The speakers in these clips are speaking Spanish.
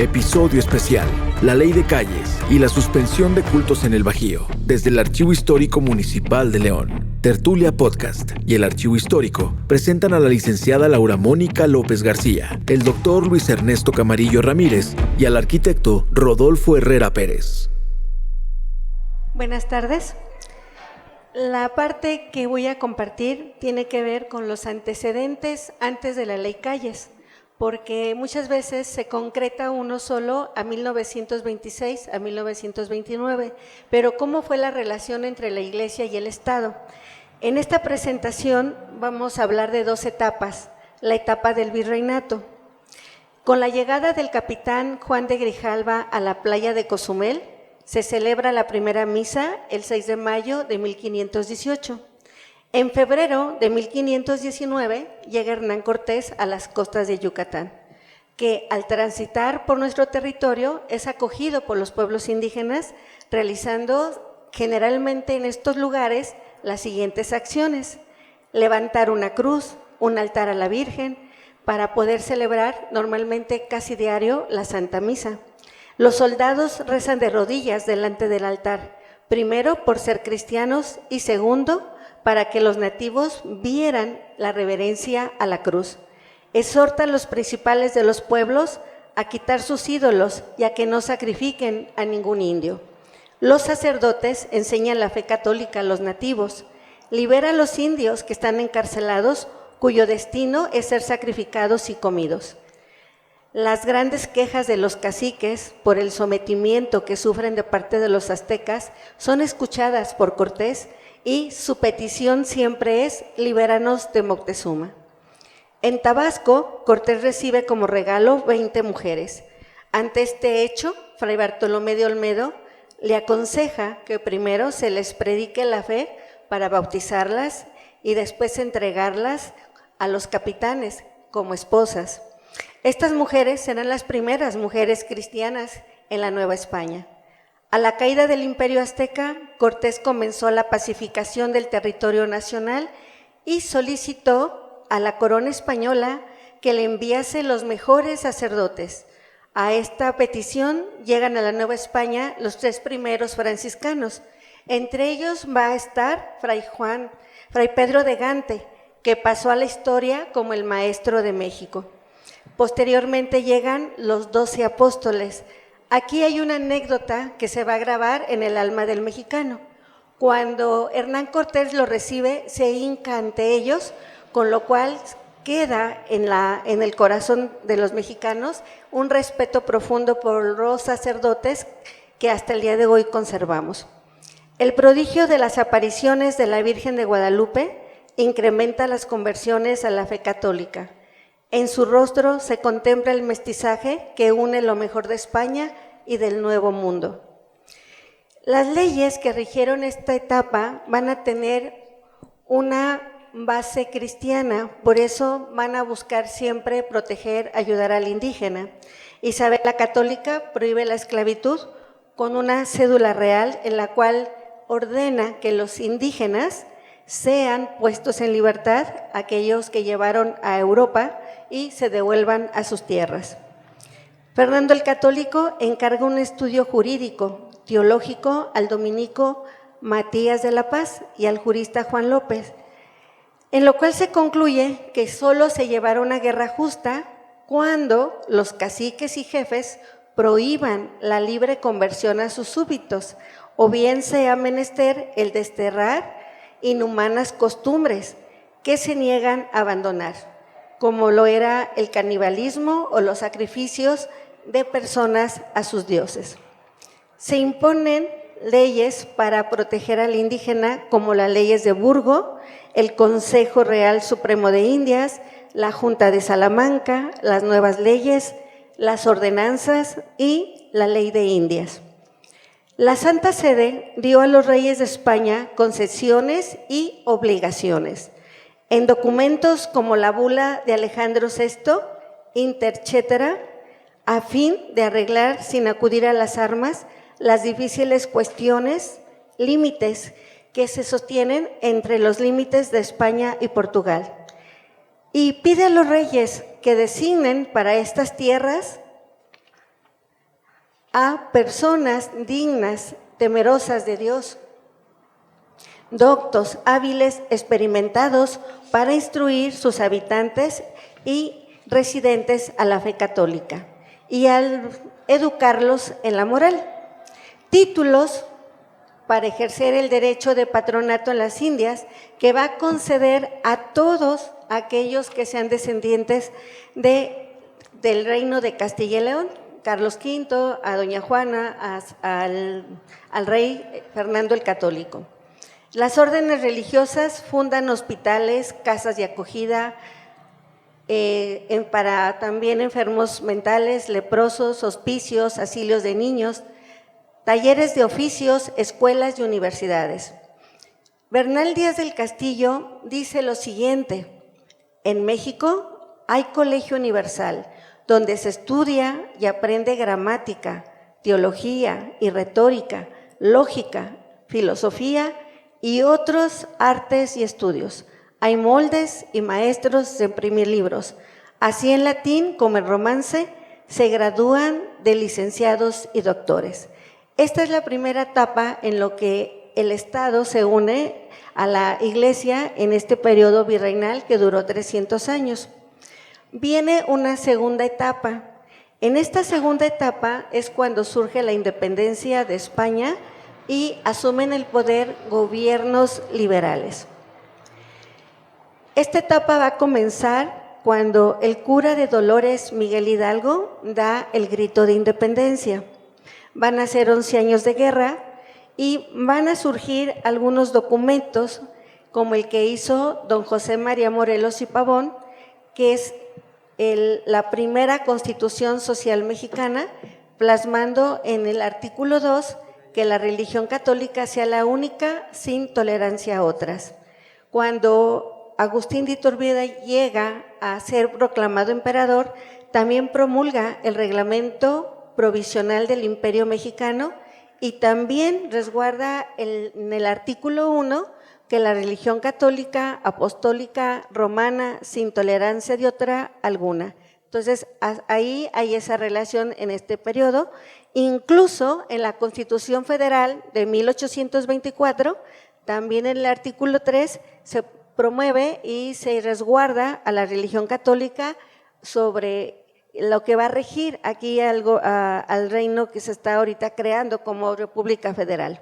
Episodio especial: la ley de calles y la suspensión de cultos en el Bajío, desde el Archivo Histórico Municipal de León. Tertulia Podcast y el Archivo Histórico presentan a la licenciada Laura Mónica López García, el doctor Luis Ernesto Camarillo Ramírez y al arquitecto Rodolfo Herrera Pérez. Buenas tardes. La parte que voy a compartir tiene que ver con los antecedentes antes de la ley Calles, porque muchas veces se concreta uno solo a 1926, a 1929, pero ¿cómo fue la relación entre la Iglesia y el Estado? En esta presentación vamos a hablar de dos etapas, la etapa del virreinato. Con la llegada del capitán Juan de Grijalva a la playa de Cozumel, se celebra la primera misa el 6 de mayo de 1518. En febrero de 1519 llega Hernán Cortés a las costas de Yucatán, que al transitar por nuestro territorio es acogido por los pueblos indígenas, realizando generalmente en estos lugares las siguientes acciones: levantar una cruz, un altar a la Virgen, para poder celebrar normalmente casi diario la Santa Misa. Los soldados rezan de rodillas delante del altar, primero por ser cristianos y segundo para que los nativos vieran la reverencia a la cruz. Exhortan a los principales de los pueblos a quitar sus ídolos y a que no sacrifiquen a ningún indio. Los sacerdotes enseñan la fe católica a los nativos. Libera a los indios que están encarcelados, cuyo destino es ser sacrificados y comidos. Las grandes quejas de los caciques por el sometimiento que sufren de parte de los aztecas son escuchadas por Cortés y su petición siempre es: libéranos de Moctezuma. En Tabasco, Cortés recibe como regalo 20 mujeres. Ante este hecho, Fray Bartolomé de Olmedo le aconseja que primero se les predique la fe para bautizarlas y después entregarlas a los capitanes como esposas. Estas mujeres serán las primeras mujeres cristianas en la Nueva España. A la caída del Imperio Azteca, Cortés comenzó la pacificación del territorio nacional y solicitó a la corona española que le enviase los mejores sacerdotes. A esta petición llegan a la Nueva España los 3 primeros franciscanos. Entre ellos va a estar Fray Pedro de Gante, que pasó a la historia como el maestro de México. Posteriormente llegan los 12 apóstoles. Aquí hay una anécdota que se va a grabar en el alma del mexicano. Cuando Hernán Cortés lo recibe, se hinca ante ellos, con lo cual queda en el corazón de los mexicanos un respeto profundo por los sacerdotes que hasta el día de hoy conservamos. El prodigio de las apariciones de la Virgen de Guadalupe incrementa las conversiones a la fe católica. En su rostro se contempla el mestizaje que une lo mejor de España y del Nuevo Mundo. Las leyes que rigieron esta etapa van a tener una base cristiana, por eso van a buscar siempre proteger, ayudar al indígena. Isabel la Católica prohíbe la esclavitud con una cédula real en la cual ordena que los indígenas sean puestos en libertad, aquellos que llevaron a Europa, y se devuelvan a sus tierras. Fernando el Católico encarga un estudio jurídico, teológico al dominico Matías de la Paz y al jurista Juan López, en lo cual se concluye que solo se llevará una guerra justa cuando los caciques y jefes prohíban la libre conversión a sus súbditos, o bien sea menester el desterrar inhumanas costumbres que se niegan a abandonar, como lo era el canibalismo o los sacrificios de personas a sus dioses. Se imponen leyes para proteger al indígena, como las leyes de Burgos, el Consejo Real Supremo de Indias, la Junta de Salamanca, las nuevas leyes, las ordenanzas y la Ley de Indias. La Santa Sede dio a los reyes de España concesiones y obligaciones. En documentos como la bula de Alejandro VI, interchetera, a fin de arreglar sin acudir a las armas las difíciles cuestiones, límites que se sostienen entre los límites de España y Portugal. Y pide a los reyes que designen para estas tierras a personas dignas, temerosas de Dios, doctos, hábiles, experimentados para instruir sus habitantes y residentes a la fe católica y al educarlos en la moral. Títulos para ejercer el derecho de patronato en las Indias, que va a conceder a todos aquellos que sean descendientes del reino de Castilla y León, Carlos V, a doña Juana, al rey Fernando el Católico. Las órdenes religiosas fundan hospitales, casas de acogida para también enfermos mentales, leprosos, hospicios, asilios de niños, talleres de oficios, escuelas y universidades. Bernal Díaz del Castillo dice lo siguiente: en México hay colegio universal, donde se estudia y aprende gramática, teología y retórica, lógica, filosofía y otros artes y estudios. Hay moldes y maestros de imprimir libros. Así en latín como en romance se gradúan de licenciados y doctores. Esta es la primera etapa en lo que el Estado se une a la Iglesia en este periodo virreinal que duró 300 años. Viene una segunda etapa. En esta segunda etapa es cuando surge la independencia de España y asumen el poder gobiernos liberales. Esta etapa va a comenzar cuando el cura de Dolores, Miguel Hidalgo, da el grito de independencia. Van a ser 11 años de guerra y van a surgir algunos documentos como el que hizo don José María Morelos y Pavón, que es la primera Constitución Social Mexicana, plasmando en el artículo 2 que la religión católica sea la única sin tolerancia a otras. Cuando Agustín de Iturbide llega a ser proclamado emperador, también promulga el reglamento provisional del Imperio Mexicano y también resguarda en el artículo 1 que la religión católica, apostólica, romana, sin tolerancia de otra alguna. Entonces, ahí hay esa relación en este periodo. Incluso en la Constitución Federal de 1824, también en el artículo 3 se promueve y se resguarda a la religión católica sobre lo que va a regir aquí al reino que se está ahorita creando como República Federal.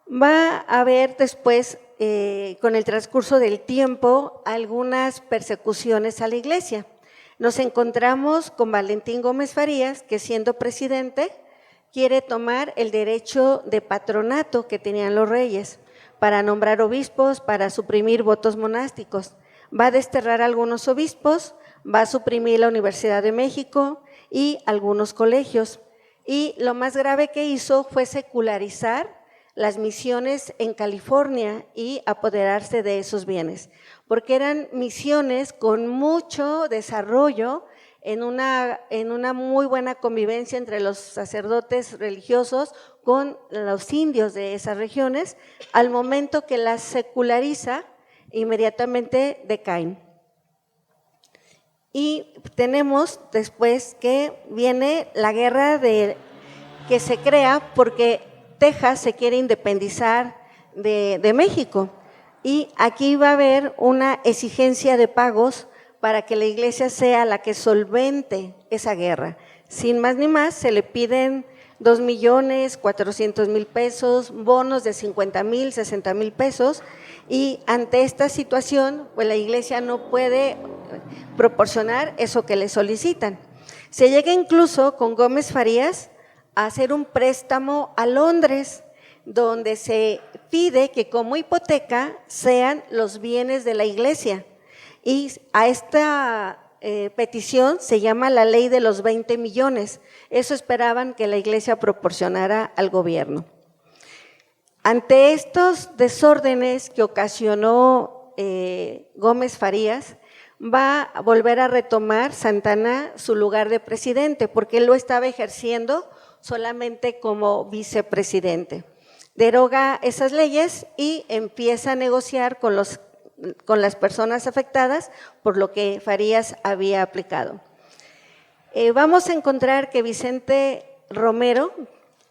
Va a haber después, con el transcurso del tiempo, algunas persecuciones a la Iglesia. Nos encontramos con Valentín Gómez Farías, que siendo presidente quiere tomar el derecho de patronato que tenían los reyes para nombrar obispos, para suprimir votos monásticos. Va a desterrar a algunos obispos, va a suprimir la Universidad de México y algunos colegios. Y lo más grave que hizo fue secularizar las misiones en California y apoderarse de esos bienes, porque eran misiones con mucho desarrollo en una muy buena convivencia entre los sacerdotes religiosos con los indios de esas regiones. Al momento que las seculariza, inmediatamente decaen. Y tenemos después que viene la guerra que se crea porque Texas se quiere independizar de México y aquí va a haber una exigencia de pagos para que la Iglesia sea la que solvente esa guerra. Sin más ni más, se le piden 2.400.000 pesos, bonos de 50,000, 60,000 pesos y ante esta situación, pues la Iglesia no puede proporcionar eso que le solicitan. Se llega incluso con Gómez Farías a hacer un préstamo a Londres, donde se pide que como hipoteca sean los bienes de la Iglesia. Y a esta petición se llama la ley de los 20 millones. Eso esperaban que la Iglesia proporcionara al gobierno. Ante estos desórdenes que ocasionó Gómez Farías, va a volver a retomar Santana su lugar de presidente, porque él lo estaba ejerciendo solamente como vicepresidente. Deroga esas leyes y empieza a negociar con las personas afectadas por lo que Farías había aplicado. Vamos a encontrar que Vicente Romero,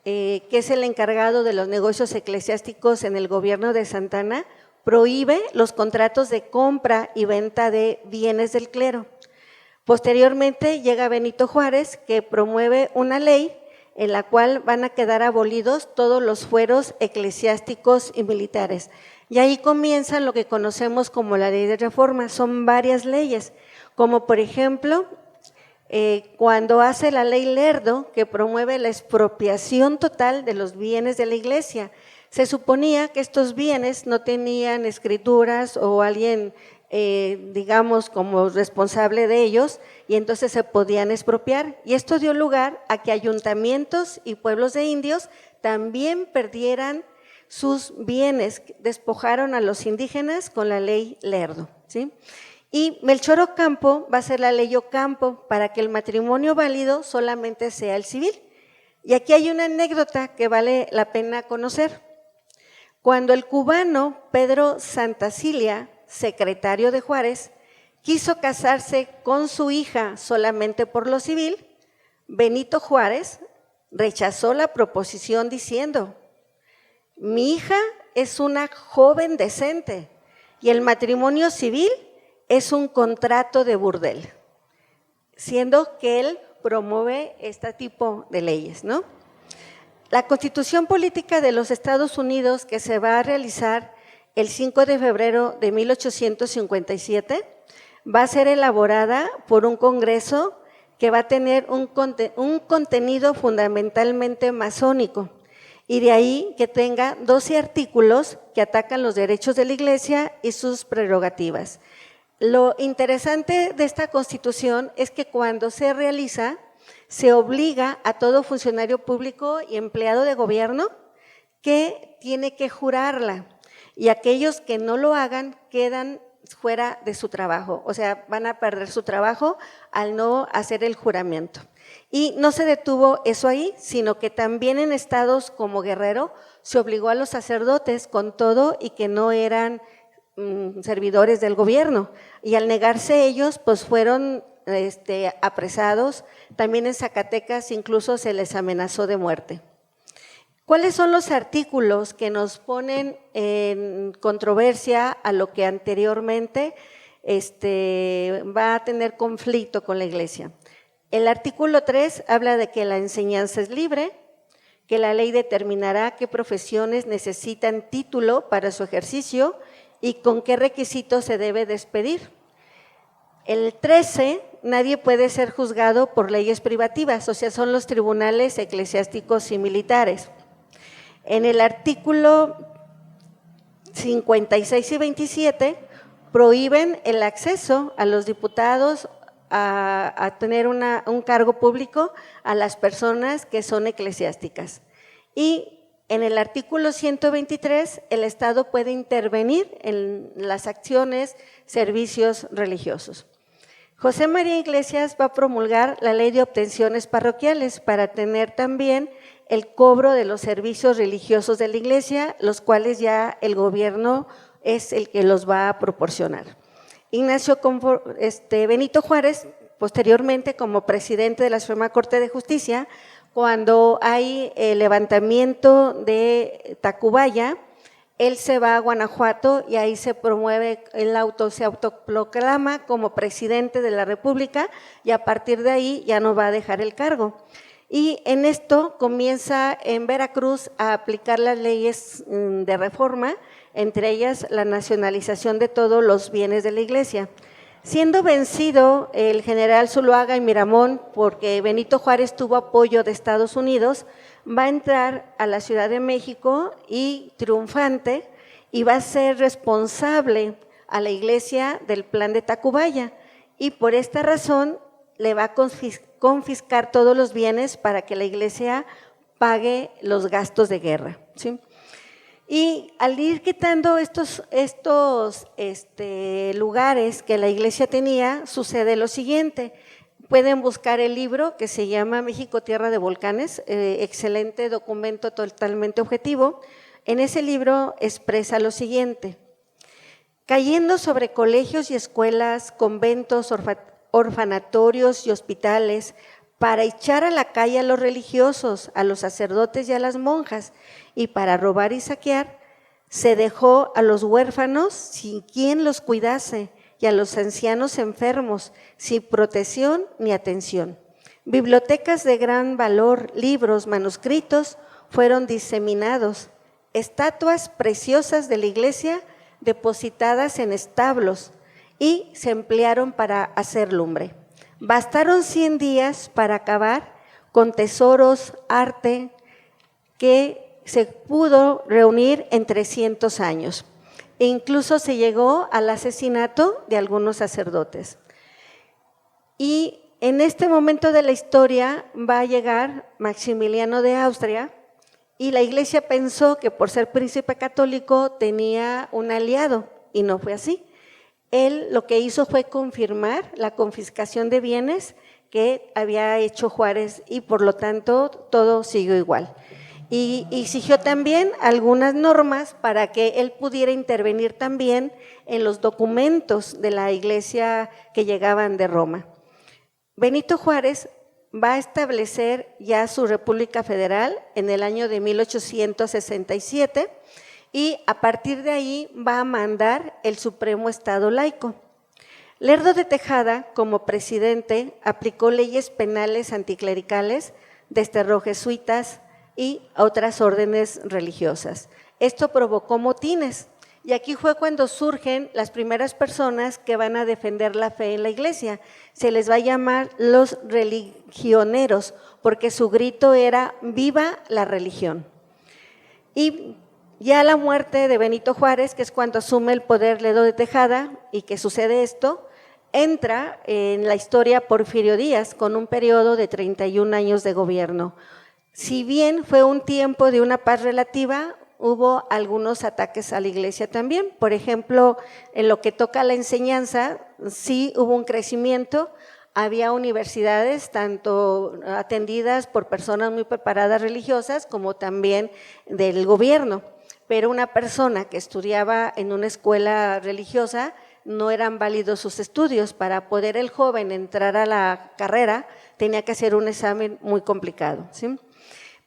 que es el encargado de los negocios eclesiásticos en el gobierno de Santa Anna, prohíbe los contratos de compra y venta de bienes del clero. Posteriormente llega Benito Juárez, que promueve una ley en la cual van a quedar abolidos todos los fueros eclesiásticos y militares. Y ahí comienza lo que conocemos como la ley de reforma. Son varias leyes, como por ejemplo, cuando hace la ley Lerdo, que promueve la expropiación total de los bienes de la iglesia. Se suponía que estos bienes no tenían escrituras o alguien, digamos, como responsable de ellos, y entonces se podían expropiar. Y esto dio lugar a que ayuntamientos y pueblos de indios también perdieran sus bienes, despojaron a los indígenas con la ley Lerdo, ¿sí? Y Melchor Ocampo va a ser la ley Ocampo para que el matrimonio válido solamente sea el civil. Y aquí hay una anécdota que vale la pena conocer. Cuando el cubano Pedro Santacilia, secretario de Juárez, quiso casarse con su hija solamente por lo civil, Benito Juárez rechazó la proposición diciendo: mi hija es una joven decente y el matrimonio civil es un contrato de burdel, siendo que él promueve este tipo de leyes, ¿no? La Constitución Política de los Estados Unidos, que se va a realizar el 5 de febrero de 1857, va a ser elaborada por un congreso que va a tener un contenido fundamentalmente masónico, y de ahí que tenga 12 artículos que atacan los derechos de la Iglesia y sus prerrogativas. Lo interesante de esta Constitución es que cuando se realiza, se obliga a todo funcionario público y empleado de gobierno que tiene que jurarla, y aquellos que no lo hagan quedan fuera de su trabajo, o sea, van a perder su trabajo al no hacer el juramento. Y no se detuvo eso ahí, sino que también en estados como Guerrero se obligó a los sacerdotes con todo y que no eran servidores del gobierno, y al negarse ellos, pues fueron apresados. También en Zacatecas incluso se les amenazó de muerte. ¿Cuáles son los artículos que nos ponen en controversia a lo que anteriormente va a tener conflicto con la Iglesia? El artículo 3 habla de que la enseñanza es libre, que la ley determinará qué profesiones necesitan título para su ejercicio y con qué requisitos se debe despedir. El 13, nadie puede ser juzgado por leyes privativas, o sea, son los tribunales eclesiásticos y militares. En el artículo 56 y 27 prohíben el acceso a los diputados a tener un cargo público a las personas que son eclesiásticas. Y en el artículo 123, el Estado puede intervenir en las acciones, servicios religiosos. José María Iglesias va a promulgar la ley de obtenciones parroquiales para tener también el cobro de los servicios religiosos de la Iglesia, los cuales ya el gobierno es el que los va a proporcionar. Benito Juárez, posteriormente como presidente de la Suprema Corte de Justicia, cuando hay el levantamiento de Tacubaya, él se va a Guanajuato y ahí se promueve, se autoproclama como presidente de la República, y a partir de ahí ya no va a dejar el cargo. Y en esto comienza en Veracruz a aplicar las leyes de reforma, entre ellas la nacionalización de todos los bienes de la Iglesia. Siendo vencido el general Zuloaga y Miramón, porque Benito Juárez tuvo apoyo de Estados Unidos, va a entrar a la Ciudad de México y triunfante, y va a ser responsable a la Iglesia del plan de Tacubaya, y por esta razón le va a confiscar todos los bienes para que la Iglesia pague los gastos de guerra, ¿sí? Y al ir quitando estos lugares que la Iglesia tenía, sucede lo siguiente. Pueden buscar el libro que se llama México, Tierra de Volcanes, excelente documento, totalmente objetivo. En ese libro expresa lo siguiente: cayendo sobre colegios y escuelas, conventos, orfanatorios y hospitales, para echar a la calle a los religiosos, a los sacerdotes y a las monjas, y para robar y saquear, se dejó a los huérfanos sin quien los cuidase y a los ancianos enfermos sin protección ni atención. Bibliotecas de gran valor, libros, manuscritos fueron diseminados, estatuas preciosas de la iglesia depositadas en establos y se emplearon para hacer lumbre. Bastaron 100 días para acabar con tesoros, arte, que se pudo reunir en 300 años. E incluso se llegó al asesinato de algunos sacerdotes. Y en este momento de la historia va a llegar Maximiliano de Austria y la iglesia pensó que por ser príncipe católico tenía un aliado y no fue así. Él lo que hizo fue confirmar la confiscación de bienes que había hecho Juárez y por lo tanto todo siguió igual. Y exigió también algunas normas para que él pudiera intervenir también en los documentos de la iglesia que llegaban de Roma. Benito Juárez va a establecer ya su República Federal en el año de 1867 y a partir de ahí va a mandar el Supremo Estado laico. Lerdo de Tejada, como presidente, aplicó leyes penales anticlericales, desterró jesuitas y otras órdenes religiosas. Esto provocó motines y aquí fue cuando surgen las primeras personas que van a defender la fe en la iglesia. Se les va a llamar los religioneros porque su grito era ¡viva la religión! Y ya la muerte de Benito Juárez, que es cuando asume el poder Lerdo de Tejada y que sucede esto, entra en la historia Porfirio Díaz con un periodo de 31 años de gobierno. Si bien fue un tiempo de una paz relativa, hubo algunos ataques a la iglesia también. Por ejemplo, en lo que toca a la enseñanza, sí hubo un crecimiento, había universidades tanto atendidas por personas muy preparadas religiosas como también del gobierno, pero una persona que estudiaba en una escuela religiosa no eran válidos sus estudios. Para poder el joven entrar a la carrera tenía que hacer un examen muy complicado, ¿sí?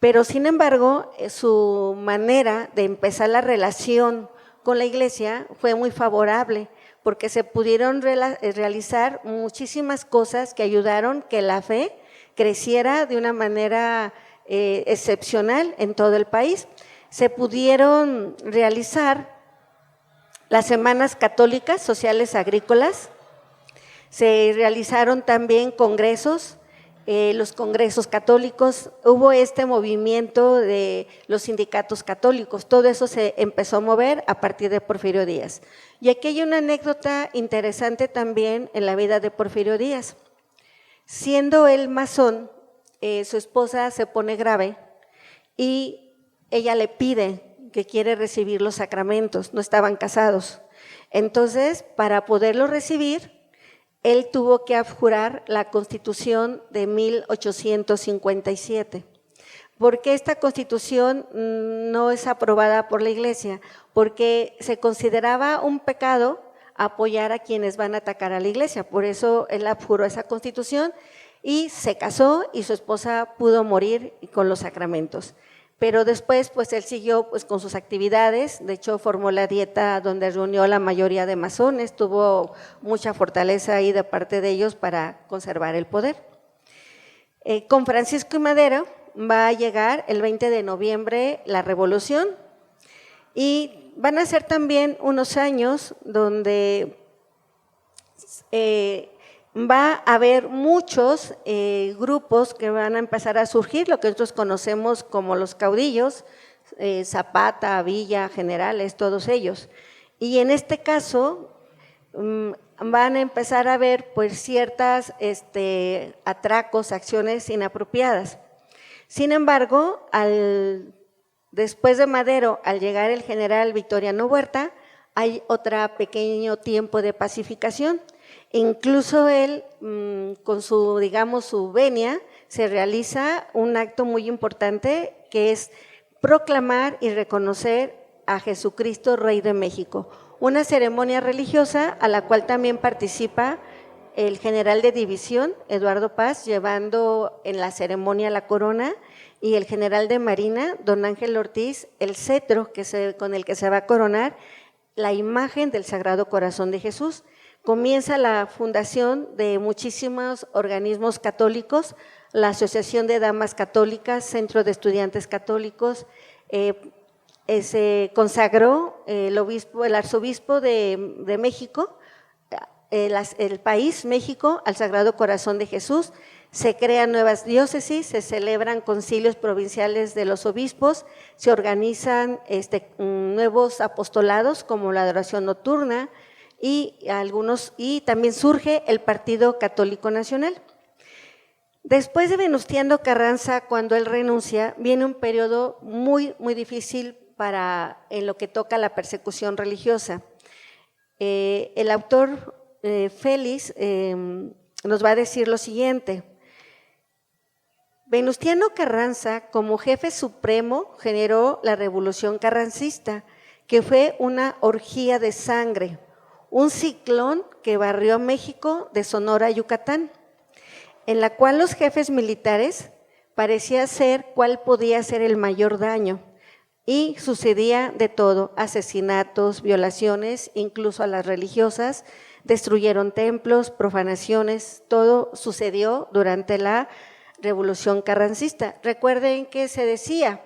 Pero sin embargo, su manera de empezar la relación con la iglesia fue muy favorable porque se pudieron realizar muchísimas cosas que ayudaron que la fe creciera de una manera excepcional en todo el país. Se pudieron realizar las semanas católicas, sociales, agrícolas, se realizaron también congresos, los congresos católicos, hubo este movimiento de los sindicatos católicos, todo eso se empezó a mover a partir de Porfirio Díaz. Y aquí hay una anécdota interesante también en la vida de Porfirio Díaz. Siendo él masón, su esposa se pone grave y ella le pide que quiere recibir los sacramentos, no estaban casados. Entonces, para poderlo recibir, él tuvo que abjurar la Constitución de 1857. ¿Por qué esta Constitución no es aprobada por la Iglesia? Porque se consideraba un pecado apoyar a quienes van a atacar a la Iglesia. Por eso él abjuró esa Constitución y se casó y su esposa pudo morir con los sacramentos. Pero después pues él siguió pues con sus actividades, de hecho formó la dieta donde reunió a la mayoría de masones, tuvo mucha fortaleza ahí de parte de ellos para conservar el poder. Con Francisco I. Madero va a llegar el 20 de noviembre la revolución y van a ser también unos años donde va a haber muchos grupos que van a empezar a surgir, lo que nosotros conocemos como los caudillos, Zapata, Villa, generales, todos ellos. Y en este caso van a empezar a haber pues ciertas atracos, acciones inapropiadas. Sin embargo, después de Madero, al llegar el general Victoriano Huerta, hay otro pequeño tiempo de pacificación. Incluso él, con su venia, se realiza un acto muy importante que es proclamar y reconocer a Jesucristo, Rey de México. Una ceremonia religiosa a la cual también participa el general de división, Eduardo Paz, llevando en la ceremonia la corona, y el general de Marina, don Ángel Ortiz, el cetro con el que se va a coronar la imagen del Sagrado Corazón de Jesús. Comienza la fundación de muchísimos organismos católicos, la Asociación de Damas Católicas, Centro de Estudiantes Católicos, se consagró el arzobispo de México, el país México, al Sagrado Corazón de Jesús. Se crean nuevas diócesis, se celebran concilios provinciales de los obispos, se organizan nuevos apostolados como la adoración nocturna y también surge el Partido Católico Nacional. Después de Venustiano Carranza, cuando él renuncia, viene un periodo muy, muy difícil en lo que toca a la persecución religiosa. El autor Félix nos va a decir lo siguiente: Venustiano Carranza, como jefe supremo, generó la Revolución Carrancista, que fue una orgía de sangre, un ciclón que barrió México de Sonora a Yucatán, en la cual los jefes militares parecía ser cuál podía ser el mayor daño, y sucedía de todo: asesinatos, violaciones, incluso a las religiosas, destruyeron templos, profanaciones, todo sucedió durante la Revolución Carrancista. Recuerden que se decía,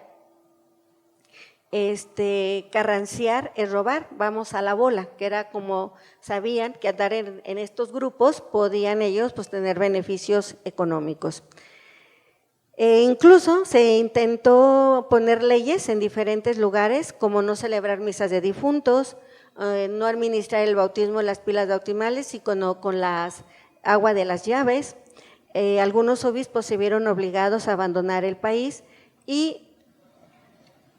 carranciar es robar, vamos a la bola, que era como sabían que andar en estos grupos podían ellos pues tener beneficios económicos. Incluso se intentó poner leyes en diferentes lugares, como no celebrar misas de difuntos, no administrar el bautismo en las pilas bautismales, sino con las agua de las llaves. Algunos obispos se vieron obligados a abandonar el país, y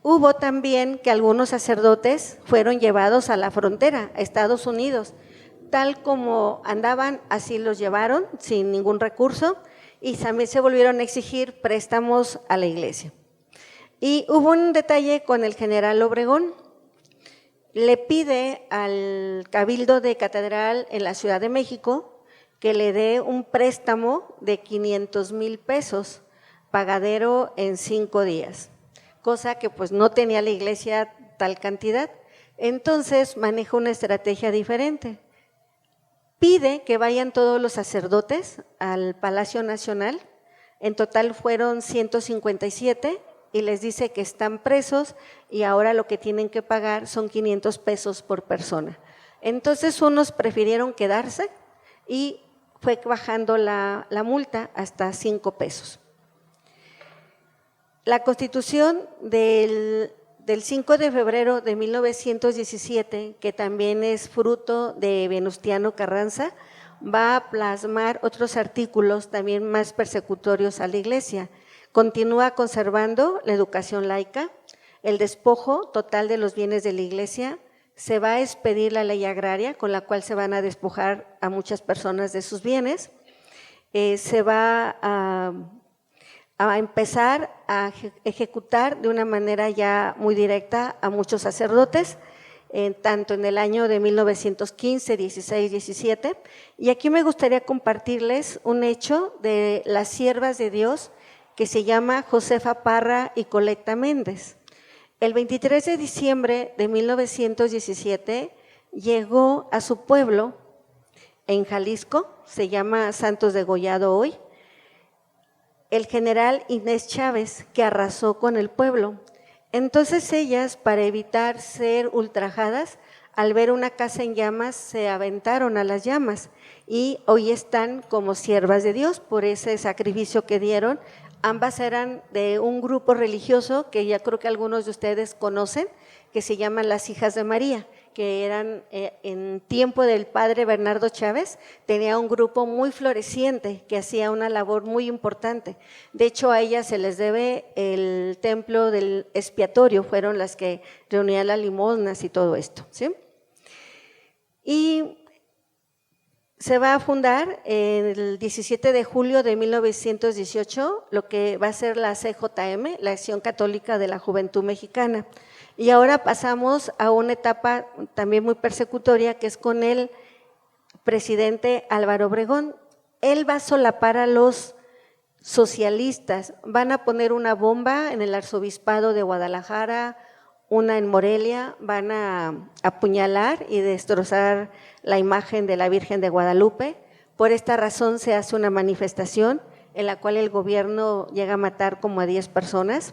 hubo también que algunos sacerdotes fueron llevados a la frontera, a Estados Unidos. Tal como andaban, así los llevaron sin ningún recurso, y también se volvieron a exigir préstamos a la iglesia. Y hubo un detalle con el general Obregón. Le pide al Cabildo de Catedral en la Ciudad de México que le dé un préstamo de 500,000 pesos, pagadero en 5 días, cosa que pues no tenía la iglesia tal cantidad. Entonces maneja una estrategia diferente. Pide que vayan todos los sacerdotes al Palacio Nacional, en total fueron 157, y les dice que están presos y ahora lo que tienen que pagar son 500 pesos por persona. Entonces unos prefirieron quedarse y fue bajando la multa hasta 5 pesos. La Constitución del 5 de febrero de 1917, que también es fruto de Venustiano Carranza, va a plasmar otros artículos también más persecutorios a la iglesia. Continúa conservando la educación laica, el despojo total de los bienes de la iglesia, se va a expedir la ley agraria, con la cual se van a despojar a muchas personas de sus bienes, se va a empezar a ejecutar de una manera ya muy directa a muchos sacerdotes, tanto en el año de 1915, 16, 17, y aquí me gustaría compartirles un hecho de las siervas de Dios que se llama Josefa Parra y Colecta Méndez. El 23 de diciembre de 1917 llegó a su pueblo en Jalisco, se llama Santos de Gollado hoy, el general Inés Chávez, que arrasó con el pueblo. Entonces ellas, para evitar ser ultrajadas, al ver una casa en llamas, se aventaron a las llamas y hoy están como siervas de Dios por ese sacrificio que dieron. Ambas eran de un grupo religioso que ya creo que algunos de ustedes conocen, que se llaman las Hijas de María, que eran en tiempo del padre Bernardo Chávez, tenía un grupo muy floreciente que hacía una labor muy importante. De hecho, a ellas se les debe el templo del expiatorio, fueron las que reunían las limosnas y todo esto, ¿sí? Y se va a fundar el 17 de julio de 1918 lo que va a ser la CJM, la Acción Católica de la Juventud Mexicana. Y ahora pasamos a una etapa también muy persecutoria, que es con el presidente Álvaro Obregón. Él va a solapar a los socialistas, van a poner una bomba en el arzobispado de Guadalajara, una en Morelia, van a apuñalar y destrozar la imagen de la Virgen de Guadalupe. Por esta razón se hace una manifestación en la cual el gobierno llega a matar como a 10 personas,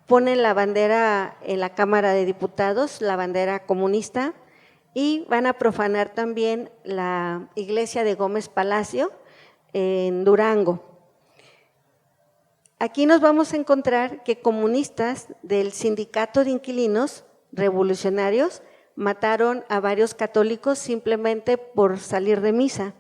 ponen la bandera en la Cámara de Diputados, la bandera comunista, y van a profanar también la iglesia de Gómez Palacio en Durango. Aquí nos vamos a encontrar que comunistas del sindicato de inquilinos revolucionarios mataron a varios católicos simplemente por salir de misa.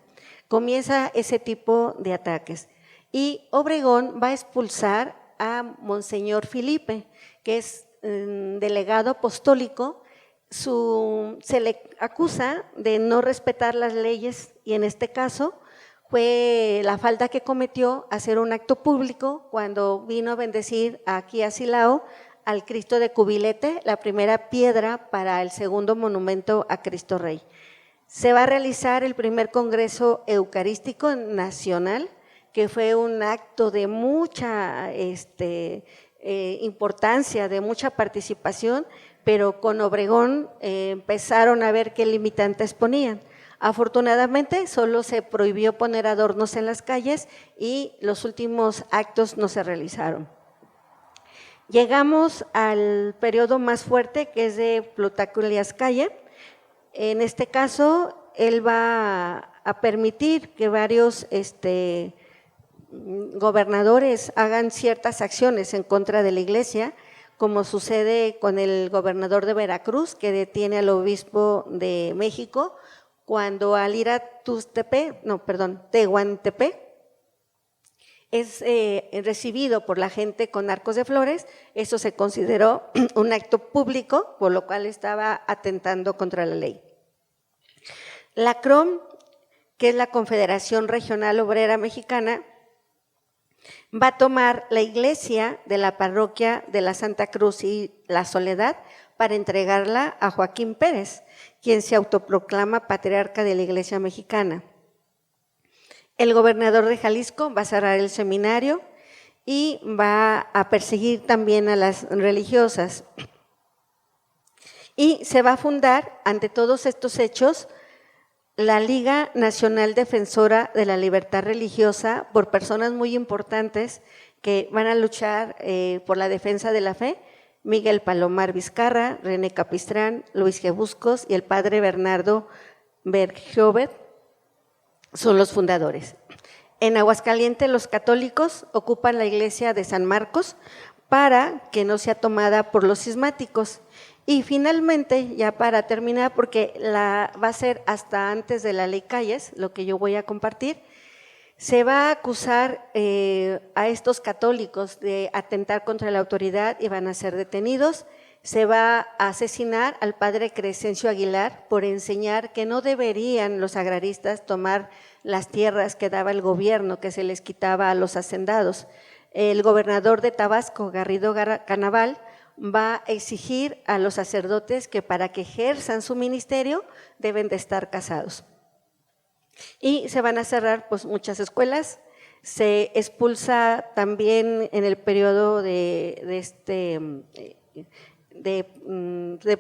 Comienza ese tipo de ataques. Y Obregón va a expulsar a Monseñor Felipe, que es delegado apostólico. Se le acusa de no respetar las leyes y en este caso fue la falta que cometió hacer un acto público cuando vino a bendecir aquí a Silao al Cristo de Cubilete, la primera piedra para el segundo monumento a Cristo Rey. Se va a realizar el primer Congreso Eucarístico Nacional, que fue un acto de mucha importancia, de mucha participación, pero con Obregón empezaron a ver qué limitantes ponían. Afortunadamente solo se prohibió poner adornos en las calles y los últimos actos no se realizaron. Llegamos al periodo más fuerte, que es de Plutarco Elías Calles. En este caso, él va a permitir que varios gobernadores hagan ciertas acciones en contra de la iglesia, como sucede con el gobernador de Veracruz, que detiene al obispo de México, cuando al ir a Tehuantepec es recibido por la gente con arcos de flores. Eso se consideró un acto público, por lo cual estaba atentando contra la ley. La CROM, que es la Confederación Regional Obrera Mexicana, va a tomar la iglesia de la parroquia de la Santa Cruz y la Soledad para entregarla a Joaquín Pérez, quien se autoproclama patriarca de la iglesia mexicana. El gobernador de Jalisco va a cerrar el seminario y va a perseguir también a las religiosas. Y se va a fundar, ante todos estos hechos, la Liga Nacional Defensora de la Libertad Religiosa, por personas muy importantes que van a luchar por la defensa de la fe: Miguel Palomar Vizcarra, René Capistrán, Luis G. Buscos y el padre Bernardo Bergjovet son los fundadores. En Aguascalientes los católicos ocupan la iglesia de San Marcos para que no sea tomada por los cismáticos. Y finalmente, ya para terminar, porque va a ser hasta antes de la ley Calles, lo que yo voy a compartir, se va a acusar a estos católicos de atentar contra la autoridad y van a ser detenidos. Se va a asesinar al padre Crescencio Aguilar por enseñar que no deberían los agraristas tomar las tierras que daba el gobierno, que se les quitaba a los hacendados. El gobernador de Tabasco, Garrido Canaval, va a exigir a los sacerdotes que para que ejerzan su ministerio deben de estar casados. Y se van a cerrar pues muchas escuelas. Se expulsa también en el periodo de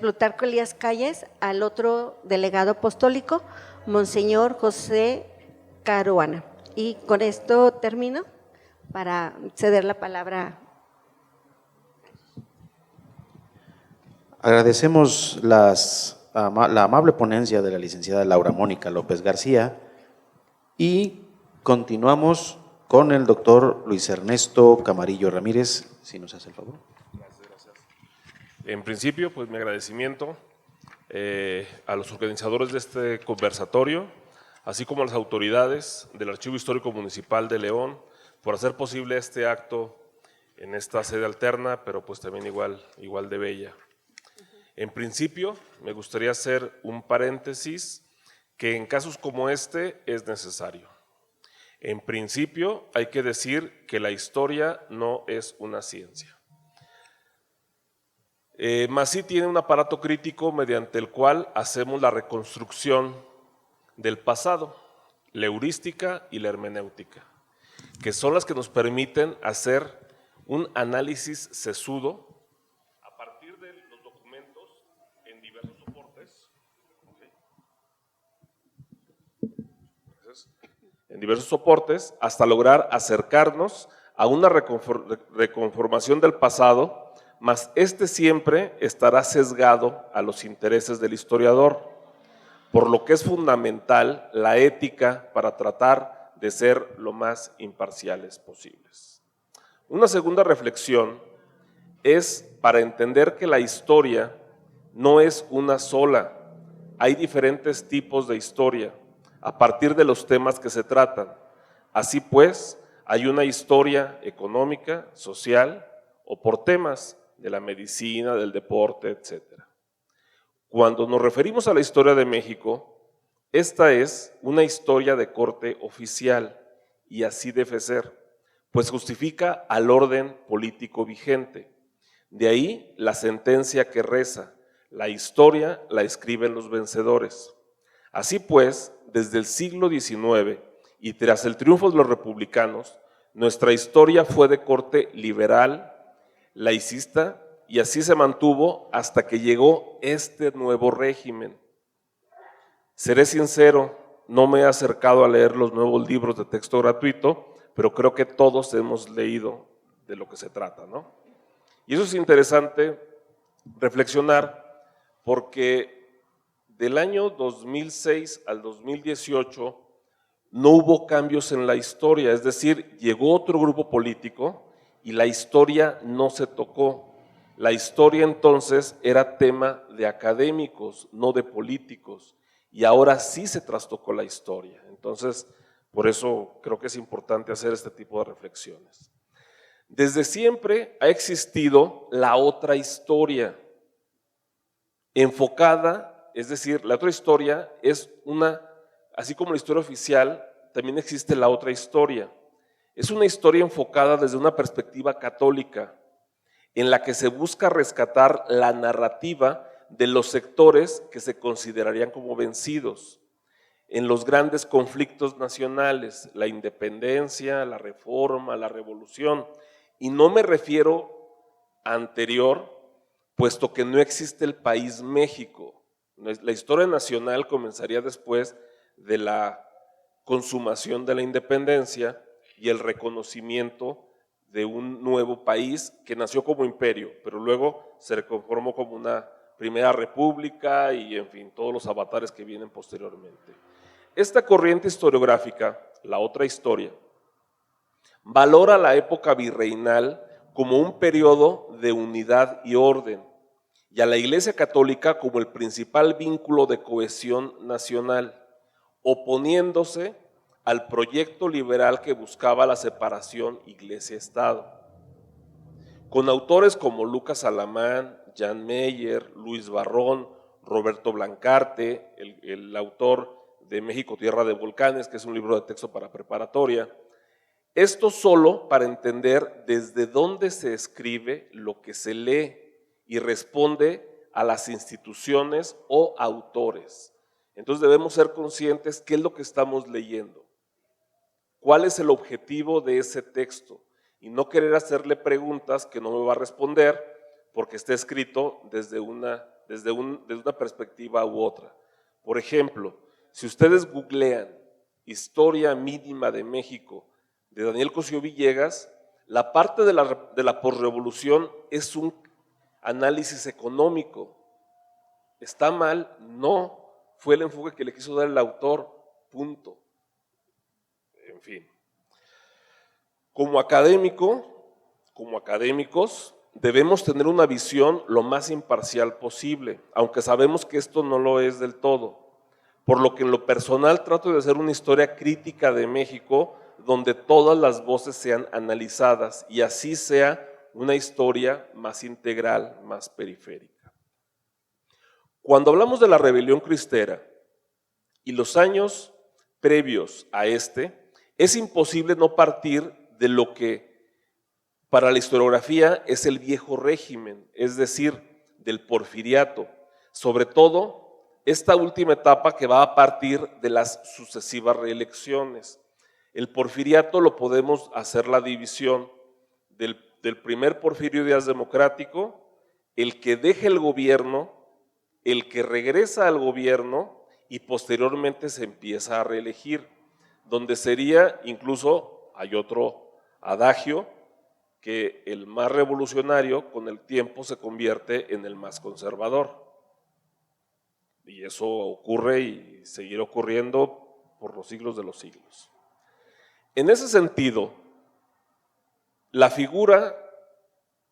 Plutarco Elías Calles al otro delegado apostólico, Monseñor José Caruana. Y con esto termino para ceder la palabra. Agradecemos la amable ponencia de la licenciada Laura Mónica López García y continuamos con el doctor Luis Ernesto Camarillo Ramírez, si nos hace el favor. Gracias. En principio, pues mi agradecimiento a los organizadores de este conversatorio, así como a las autoridades del Archivo Histórico Municipal de León por hacer posible este acto en esta sede alterna, pero pues también igual de bella. En principio, me gustaría hacer un paréntesis que en casos como este es necesario. En principio, hay que decir que la historia no es una ciencia. Mas sí tiene un aparato crítico mediante el cual hacemos la reconstrucción del pasado, la heurística y la hermenéutica, que son las que nos permiten hacer un análisis sesudo a partir de los documentos en diversos soportes, hasta lograr acercarnos a una reconformación del pasado, mas este siempre estará sesgado a los intereses del historiador, por lo que es fundamental la ética para tratar de ser lo más imparciales posibles. Una segunda reflexión es para entender que la historia no es una sola, hay diferentes tipos de historia a partir de los temas que se tratan. Así pues, hay una historia económica, social o por temas de la medicina, del deporte, etc. Cuando nos referimos a la historia de México, esta es una historia de corte oficial y así debe ser, pues justifica al orden político vigente. De ahí la sentencia que reza: la historia la escriben los vencedores. Así pues, desde el siglo XIX y tras el triunfo de los republicanos, nuestra historia fue de corte liberal, laicista, y así se mantuvo hasta que llegó este nuevo régimen. Seré sincero, no me he acercado a leer los nuevos libros de texto gratuito, pero creo que todos hemos leído de lo que se trata, ¿no? Y eso es interesante reflexionar, porque del año 2006 al 2018 no hubo cambios en la historia, es decir, llegó otro grupo político y la historia no se tocó. La historia entonces era tema de académicos, no de políticos, y ahora sí se trastocó la historia. Entonces, por eso creo que es importante hacer este tipo de reflexiones. Desde siempre ha existido la otra historia enfocada, es decir, la otra historia es una, así como la historia oficial, también existe la otra historia. Es una historia enfocada desde una perspectiva católica, en la que se busca rescatar la narrativa de los sectores que se considerarían como vencidos en los grandes conflictos nacionales, la independencia, la reforma, la revolución. Y no me refiero a anterior, puesto que no existe el país México. La historia nacional comenzaría después de la consumación de la independencia y el reconocimiento de un nuevo país que nació como imperio, pero luego se conformó como una primera república y, en fin, todos los avatares que vienen posteriormente. Esta corriente historiográfica, la otra historia, valora la época virreinal como un periodo de unidad y orden, y a la Iglesia Católica como el principal vínculo de cohesión nacional, oponiéndose al proyecto liberal que buscaba la separación Iglesia-Estado. Con autores como Lucas Alamán, Jan Meyer, Luis Barrón, Roberto Blancarte, el autor de México, Tierra de Volcanes, que es un libro de texto para preparatoria. Esto solo para entender desde dónde se escribe lo que se lee y responde a las instituciones o autores. Entonces debemos ser conscientes qué es lo que estamos leyendo, cuál es el objetivo de ese texto y no querer hacerle preguntas que no me va a responder porque está escrito desde una perspectiva u otra. Por ejemplo, si ustedes googlean Historia Mínima de México de Daniel Cosío Villegas, la parte de la posrevolución es un análisis económico. ¿Está mal? No. Fue el enfoque que le quiso dar el autor, punto. En fin. Como académicos, debemos tener una visión lo más imparcial posible, aunque sabemos que esto no lo es del todo. Por lo que en lo personal trato de hacer una historia crítica de México donde todas las voces sean analizadas y así sea una historia más integral, más periférica. Cuando hablamos de la rebelión cristera y los años previos a es imposible no partir de lo que para la historiografía es el viejo régimen, es decir, del porfiriato, sobre todo esta última etapa que va a partir de las sucesivas reelecciones. El porfiriato lo podemos hacer la división del primer Porfirio Díaz democrático, el que deja el gobierno, el que regresa al gobierno y posteriormente se empieza a reelegir, donde sería incluso, hay otro adagio, que el más revolucionario con el tiempo se convierte en el más conservador. Y eso ocurre y seguirá ocurriendo por los siglos de los siglos. En ese sentido, la figura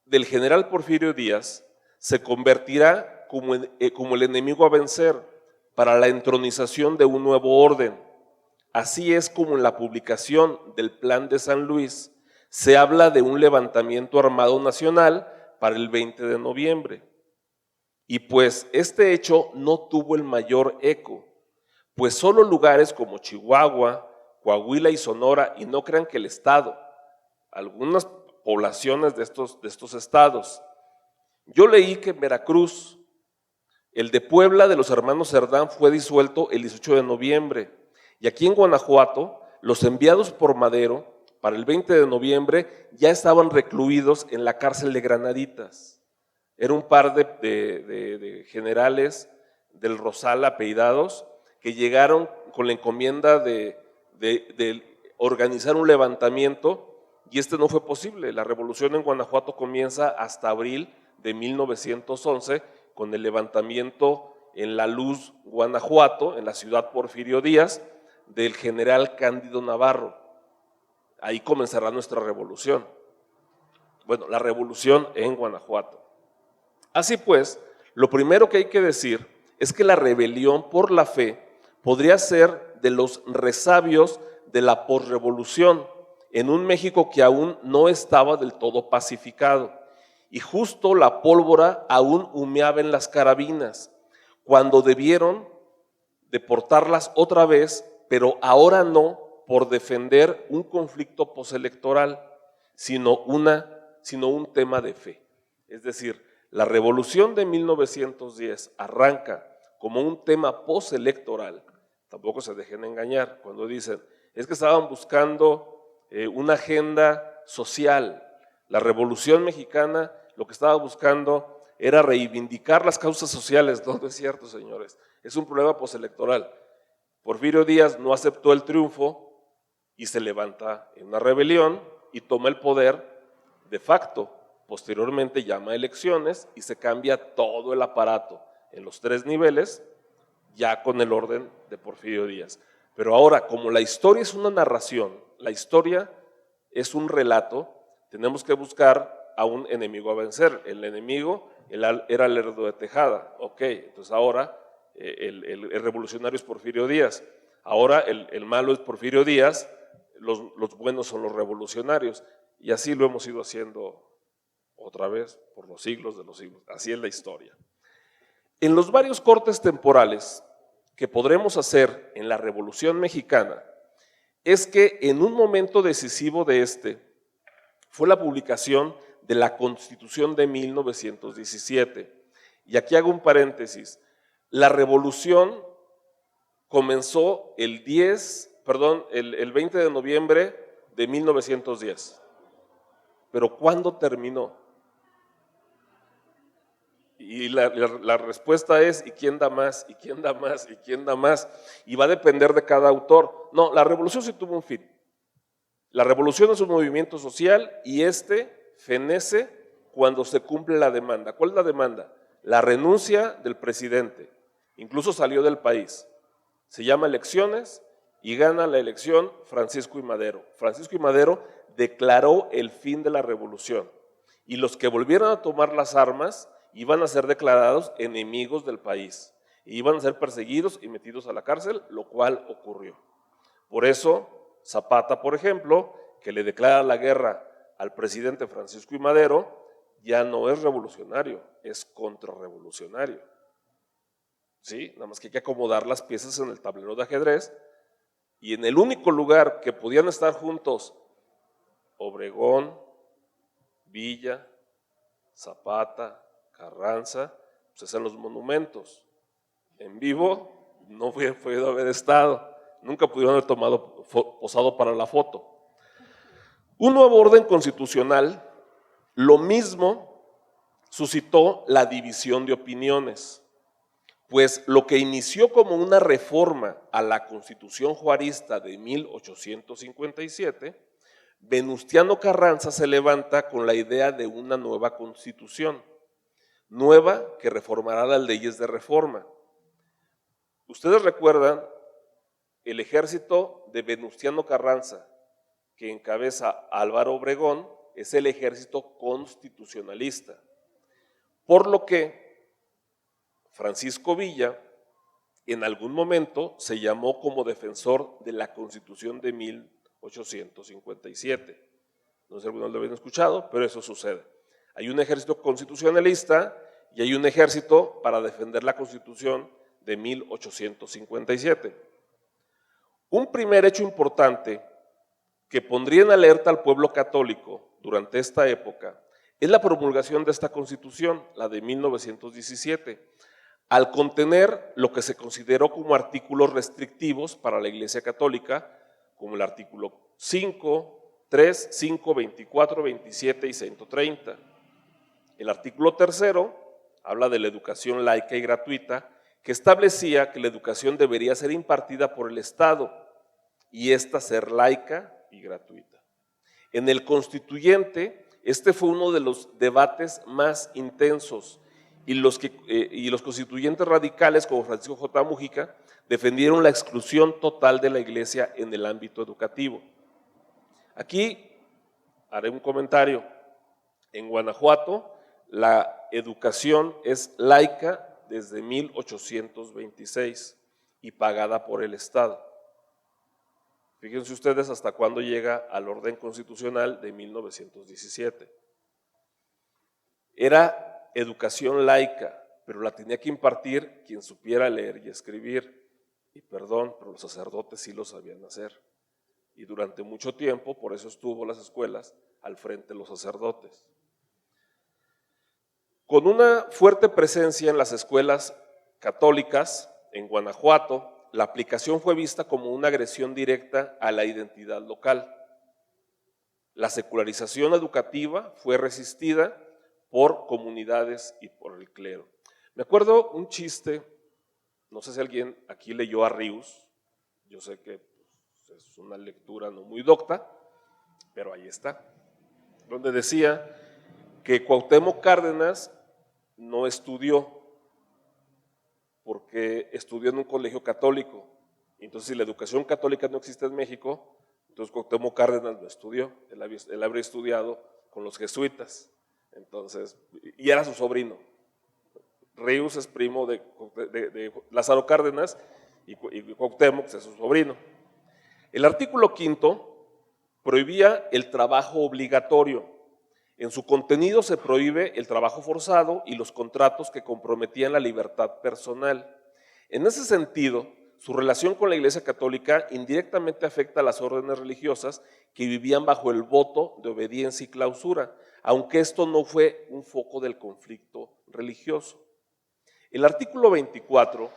del general Porfirio Díaz se convertirá como el enemigo a vencer para la entronización de un nuevo orden. Así es como en la publicación del Plan de San Luis se habla de un levantamiento armado nacional para el 20 de noviembre. Y pues este hecho no tuvo el mayor eco, pues solo lugares como Chihuahua, Coahuila y Sonora, y no crean que el estado, algunas poblaciones de estos estados. Yo leí que en Veracruz, el de Puebla de los hermanos Cerdán fue disuelto el 18 de noviembre, y aquí en Guanajuato, los enviados por Madero para el 20 de noviembre ya estaban recluidos en la cárcel de Granaditas. Era un par de generales del Rosal apellidados que llegaron con la encomienda de organizar un levantamiento y este no fue posible. La revolución en Guanajuato comienza hasta abril de 1911 con el levantamiento en La Luz, Guanajuato, en la ciudad Porfirio Díaz, del general Cándido Navarro. Ahí comenzará nuestra revolución. Bueno, la revolución en Guanajuato. Así pues, lo primero que hay que decir es que la rebelión por la fe podría ser de los resabios de la posrevolución en un México que aún no estaba del todo pacificado y justo la pólvora aún humeaba en las carabinas cuando debieron deportarlas otra vez, pero ahora no por defender un conflicto postelectoral, sino un tema de fe. Es decir, la revolución de 1910 arranca como un tema postelectoral. Tampoco se dejen engañar cuando dicen, es que estaban buscando una agenda social. La revolución mexicana lo que estaba buscando era reivindicar las causas sociales. No, no es cierto, señores, es un problema postelectoral. Porfirio Díaz no aceptó el triunfo y se levanta en una rebelión y toma el poder de facto. Posteriormente llama a elecciones y se cambia todo el aparato en los 3 niveles, ya con el orden de Porfirio Díaz. Pero ahora, como la historia es una narración, la historia es un relato, tenemos que buscar a un enemigo a vencer. El enemigo era Lerdo de Tejada, ok, entonces ahora el revolucionario es Porfirio Díaz, ahora el malo es Porfirio Díaz, los buenos son los revolucionarios, y así lo hemos ido haciendo otra vez por los siglos de los siglos, así es la historia. En los varios cortes temporales que podremos hacer en la Revolución Mexicana, es que en un momento decisivo de fue la publicación de la Constitución de 1917. Y aquí hago un paréntesis, la revolución comenzó el 20 de noviembre de 1910. Pero ¿cuándo terminó? Y la respuesta es, ¿y quién da más? ¿Y quién da más? ¿Y quién da más? Y va a depender de cada autor. No, la revolución sí tuvo un fin. La revolución es un movimiento social y fenece cuando se cumple la demanda. ¿Cuál es la demanda? La renuncia del presidente. Incluso salió del país. Se llama elecciones y gana la elección Francisco I. Madero. Francisco I. Madero declaró el fin de la revolución y los que volvieron a tomar las armas iban a ser declarados enemigos del país, y iban a ser perseguidos y metidos a la cárcel, lo cual ocurrió. Por eso Zapata, por ejemplo, que le declara la guerra al presidente Francisco I. Madero, ya no es revolucionario, es contrarrevolucionario. ¿Sí? Nada más que hay que acomodar las piezas en el tablero de ajedrez, y en el único lugar que podían estar juntos Obregón, Villa, Zapata, Carranza, pues es en los monumentos. en vivo no hubiera podido haber estado, nunca pudieron haber posado para la foto. Un nuevo orden constitucional, lo mismo suscitó la división de opiniones, pues lo que inició como una reforma a la Constitución juarista de 1857, Venustiano Carranza se levanta con la idea de una nueva constitución, nueva que reformará las leyes de reforma. Ustedes recuerdan el ejército de Venustiano Carranza, que encabeza Álvaro Obregón, es el ejército constitucionalista, por lo que Francisco Villa en algún momento se llamó como defensor de la Constitución de 1857. No sé si algunos lo habían escuchado, pero eso sucede. Hay un ejército constitucionalista y hay un ejército para defender la Constitución de 1857. Un primer hecho importante que pondría en alerta al pueblo católico durante esta época es la promulgación de esta Constitución, la de 1917, al contener lo que se consideró como artículos restrictivos para la Iglesia Católica, como el artículo 5, 3, 5, 24, 27 y 130. El artículo 3 habla de la educación laica y gratuita, que establecía que la educación debería ser impartida por el Estado y esta ser laica y gratuita. En el Constituyente, este fue uno de los debates más intensos y los constituyentes radicales como Francisco J. Mujica defendieron la exclusión total de la Iglesia en el ámbito educativo. Aquí haré un comentario. En Guanajuato la educación es laica desde 1826 y pagada por el Estado. Fíjense ustedes hasta cuándo llega al orden constitucional de 1917. Era educación laica, pero la tenía que impartir quien supiera leer y escribir. Y perdón, pero los sacerdotes sí lo sabían hacer. Y durante mucho tiempo, por eso estuvo las escuelas al frente de los sacerdotes. Con una fuerte presencia en las escuelas católicas en Guanajuato, la aplicación fue vista como una agresión directa a la identidad local. La secularización educativa fue resistida por comunidades y por el clero. Me acuerdo un chiste, no sé si alguien aquí leyó a Ríos, yo sé que es una lectura no muy docta, pero ahí está, donde decía que Cuauhtémoc Cárdenas no estudió porque estudió en un colegio católico. Entonces, si la educación católica no existe en México, entonces Cuauhtémoc Cárdenas no estudió, él habría estudiado con los jesuitas. Entonces, y era su sobrino. Ríos es primo de Lázaro Cárdenas y Cuauhtémoc es su sobrino. El artículo 5 prohibía el trabajo obligatorio. En su contenido se prohíbe el trabajo forzado y los contratos que comprometían la libertad personal. En ese sentido, su relación con la Iglesia Católica indirectamente afecta a las órdenes religiosas que vivían bajo el voto de obediencia y clausura, aunque esto no fue un foco del conflicto religioso. El artículo 24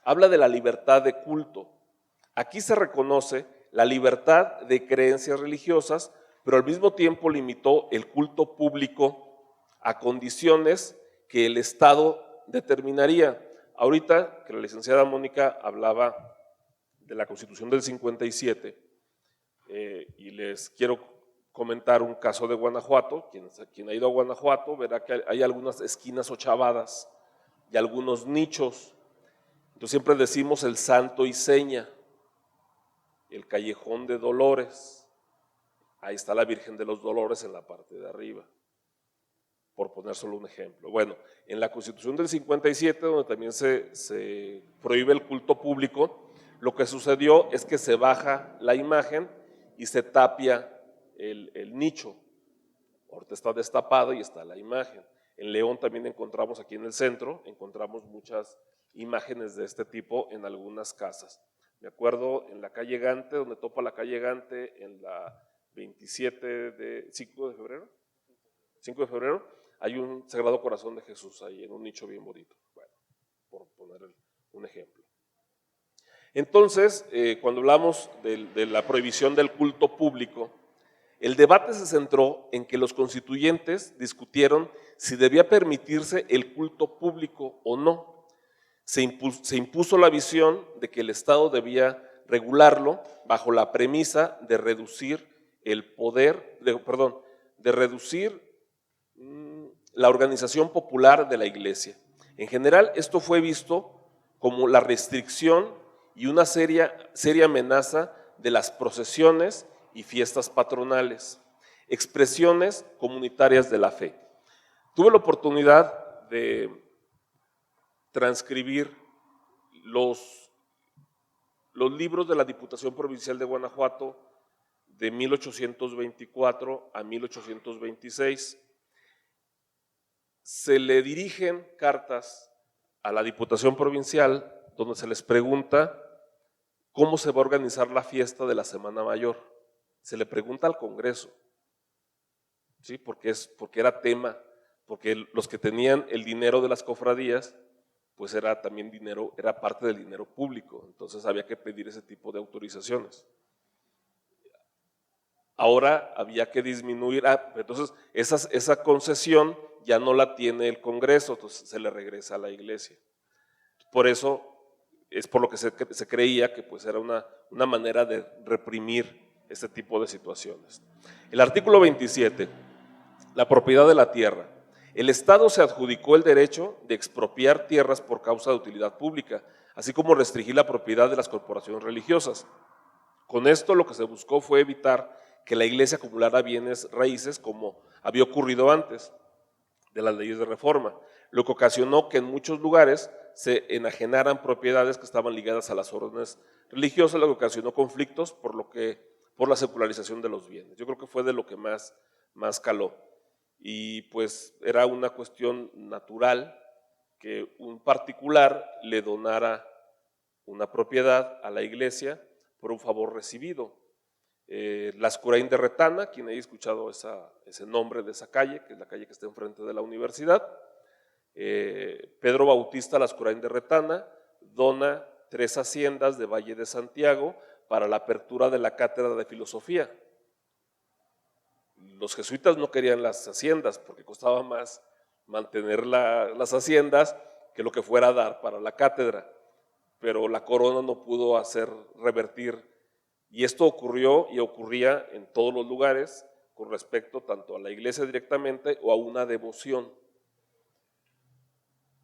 habla de la libertad de culto. Aquí se reconoce la libertad de creencias religiosas, pero al mismo tiempo limitó el culto público a condiciones que el Estado determinaría. Ahorita que la licenciada Mónica hablaba de la Constitución del 57, y les quiero comentar un caso de Guanajuato. Quien ha ido a Guanajuato verá que hay algunas esquinas ochavadas y algunos nichos. Entonces siempre decimos el Santo y Seña, el Callejón de Dolores. Ahí está la Virgen de los Dolores en la parte de arriba, por poner solo un ejemplo. Bueno, en la Constitución del 57, donde también se prohíbe el culto público, lo que sucedió es que se baja la imagen y se tapia el nicho. Ahorita está destapado y está la imagen. En León también encontramos, aquí en el centro, encontramos muchas imágenes de este tipo en algunas casas. Me acuerdo en la calle Gante, donde topa la calle Gante, en la 5 de febrero, hay un Sagrado Corazón de Jesús ahí en un nicho bien bonito. Bueno, por poner un ejemplo. Entonces, cuando hablamos de la prohibición del culto público, el debate se centró en que los constituyentes discutieron si debía permitirse el culto público o no. Se impuso la visión de que el Estado debía regularlo bajo la premisa de reducir el poder, de reducir la organización popular de la Iglesia. En general, esto fue visto como la restricción y una seria amenaza de las procesiones y fiestas patronales, expresiones comunitarias de la fe. Tuve la oportunidad de transcribir los libros de la Diputación Provincial de Guanajuato de 1824 a 1826. Se le dirigen cartas a la Diputación Provincial donde se les pregunta cómo se va a organizar la fiesta de la Semana Mayor. Se le pregunta al Congreso, ¿sí? Porque era tema, porque los que tenían el dinero de las cofradías, pues era también dinero, era parte del dinero público, entonces había que pedir ese tipo de autorizaciones. Ahora había que disminuir, entonces esa concesión ya no la tiene el Congreso, entonces se le regresa a la Iglesia. Por eso es por lo que se creía que pues era una manera de reprimir este tipo de situaciones. El artículo 27, la propiedad de la tierra. El Estado se adjudicó el derecho de expropiar tierras por causa de utilidad pública, así como restringir la propiedad de las corporaciones religiosas. Con esto lo que se buscó fue evitar que la Iglesia acumulara bienes raíces como había ocurrido antes de las leyes de reforma, lo que ocasionó que en muchos lugares se enajenaran propiedades que estaban ligadas a las órdenes religiosas, lo que ocasionó conflictos por la secularización de los bienes. Yo creo que fue de lo que más caló. Y pues era una cuestión natural que un particular le donara una propiedad a la Iglesia por un favor recibido. Lascurain de Retana, quien haya escuchado ese nombre de esa calle, que es la calle que está enfrente de la universidad, Pedro Bautista Lascurain de Retana dona 3 haciendas de Valle de Santiago para la apertura de la cátedra de filosofía. Los jesuitas no querían las haciendas porque costaba más mantener las haciendas que lo que fuera a dar para la cátedra, pero la corona no pudo hacer revertir, y esto ocurrió y ocurría en todos los lugares con respecto tanto a la Iglesia directamente o a una devoción.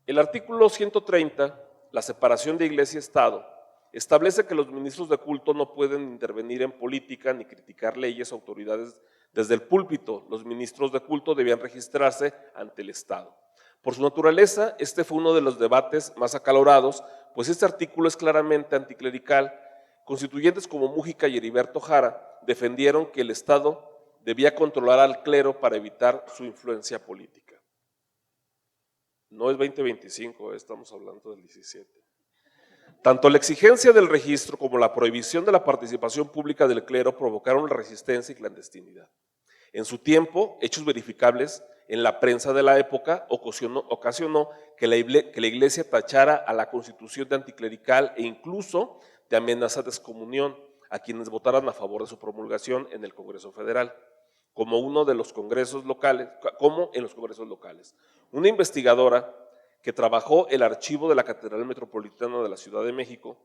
El artículo 130, la separación de Iglesia y Estado, establece que los ministros de culto no pueden intervenir en política ni criticar leyes o autoridades desde el púlpito. Los ministros de culto debían registrarse ante el Estado. Por su naturaleza, este fue uno de los debates más acalorados, pues este artículo es claramente anticlerical. Constituyentes como Mújica y Heriberto Jara defendieron que el Estado debía controlar al clero para evitar su influencia política. No es 2025, estamos hablando del 17. Tanto la exigencia del registro como la prohibición de la participación pública del clero provocaron la resistencia y clandestinidad. En su tiempo, hechos verificables en la prensa de la época ocasionó que la Iglesia tachara a la Constitución de anticlerical e incluso de amenaza de excomunión a quienes votaran a favor de su promulgación en el Congreso Federal, como en los congresos locales. Una investigadora que trabajó el archivo de la Catedral Metropolitana de la Ciudad de México,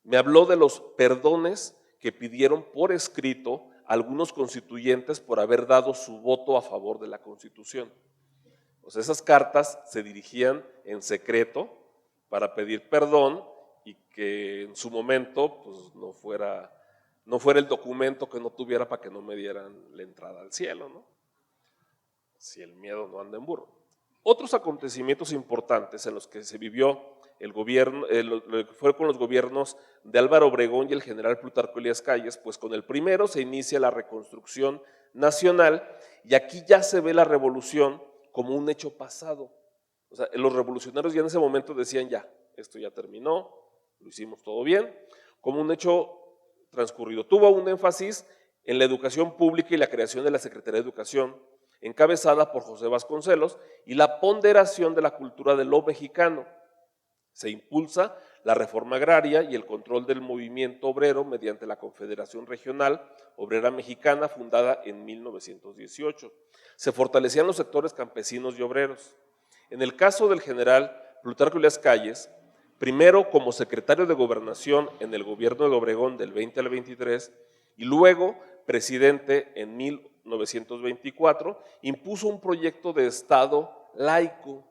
me habló de los perdones que pidieron por escrito algunos constituyentes por haber dado su voto a favor de la Constitución. O sea, esas cartas se dirigían en secreto para pedir perdón y que en su momento pues, no fuera el documento que no tuviera para que no me dieran la entrada al cielo, ¿no? Si el miedo no anda en burro. Otros acontecimientos importantes en los que se vivió el gobierno, fue con los gobiernos de Álvaro Obregón y el general Plutarco Elías Calles, pues con el primero se inicia la reconstrucción nacional y aquí ya se ve la revolución como un hecho pasado. O sea, los revolucionarios ya en ese momento decían ya, esto ya terminó, lo hicimos todo bien, como un hecho transcurrido. Tuvo un énfasis en la educación pública y la creación de la Secretaría de Educación, encabezada por José Vasconcelos, y la ponderación de la cultura de lo mexicano. Se impulsa la reforma agraria y el control del movimiento obrero mediante la Confederación Regional Obrera Mexicana, fundada en 1918. Se fortalecían los sectores campesinos y obreros. En el caso del general Plutarco Elías Calles, primero como secretario de Gobernación en el gobierno de Obregón del 20 al 23 y luego presidente en 1924, impuso un proyecto de Estado laico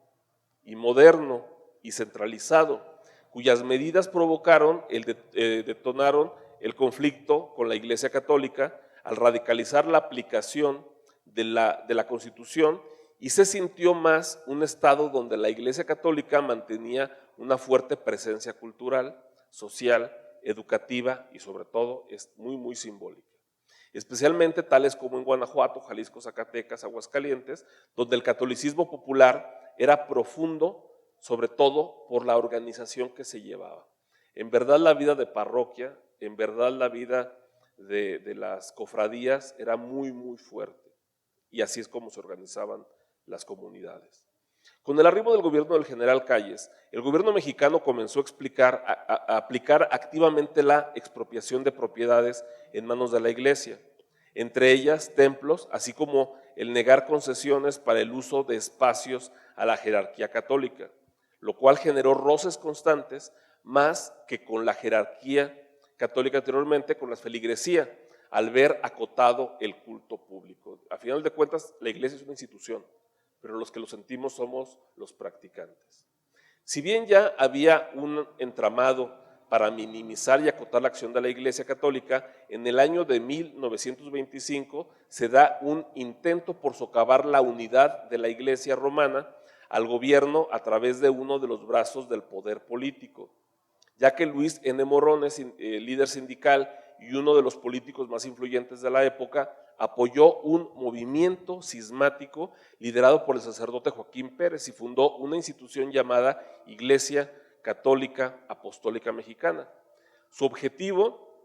y moderno y centralizado, cuyas medidas detonaron el conflicto con la Iglesia Católica al radicalizar la aplicación de la Constitución, y se sintió más un Estado donde la Iglesia Católica mantenía una fuerte presencia cultural, social, educativa y sobre todo es muy simbólica. Especialmente tales como en Guanajuato, Jalisco, Zacatecas, Aguascalientes, donde el catolicismo popular era profundo, sobre todo por la organización que se llevaba. En verdad la vida de parroquia, en verdad la vida de las cofradías era muy fuerte, y así es como se organizaban las comunidades. Con el arribo del gobierno del general Calles, el gobierno mexicano comenzó a aplicar activamente la expropiación de propiedades en manos de la Iglesia, entre ellas templos, así como el negar concesiones para el uso de espacios a la jerarquía católica, lo cual generó roces constantes más que con la jerarquía católica anteriormente, con la feligresía, al ver acotado el culto público. A final de cuentas, la Iglesia es una institución, pero los que lo sentimos somos los practicantes. Si bien ya había un entramado para minimizar y acotar la acción de la Iglesia Católica, en el año de 1925 se da un intento por socavar la unidad de la Iglesia romana al gobierno a través de uno de los brazos del poder político, ya que Luis N. Morrones, líder sindical y uno de los políticos más influyentes de la época, apoyó un movimiento cismático liderado por el sacerdote Joaquín Pérez y fundó una institución llamada Iglesia Católica Apostólica Mexicana. Su objetivo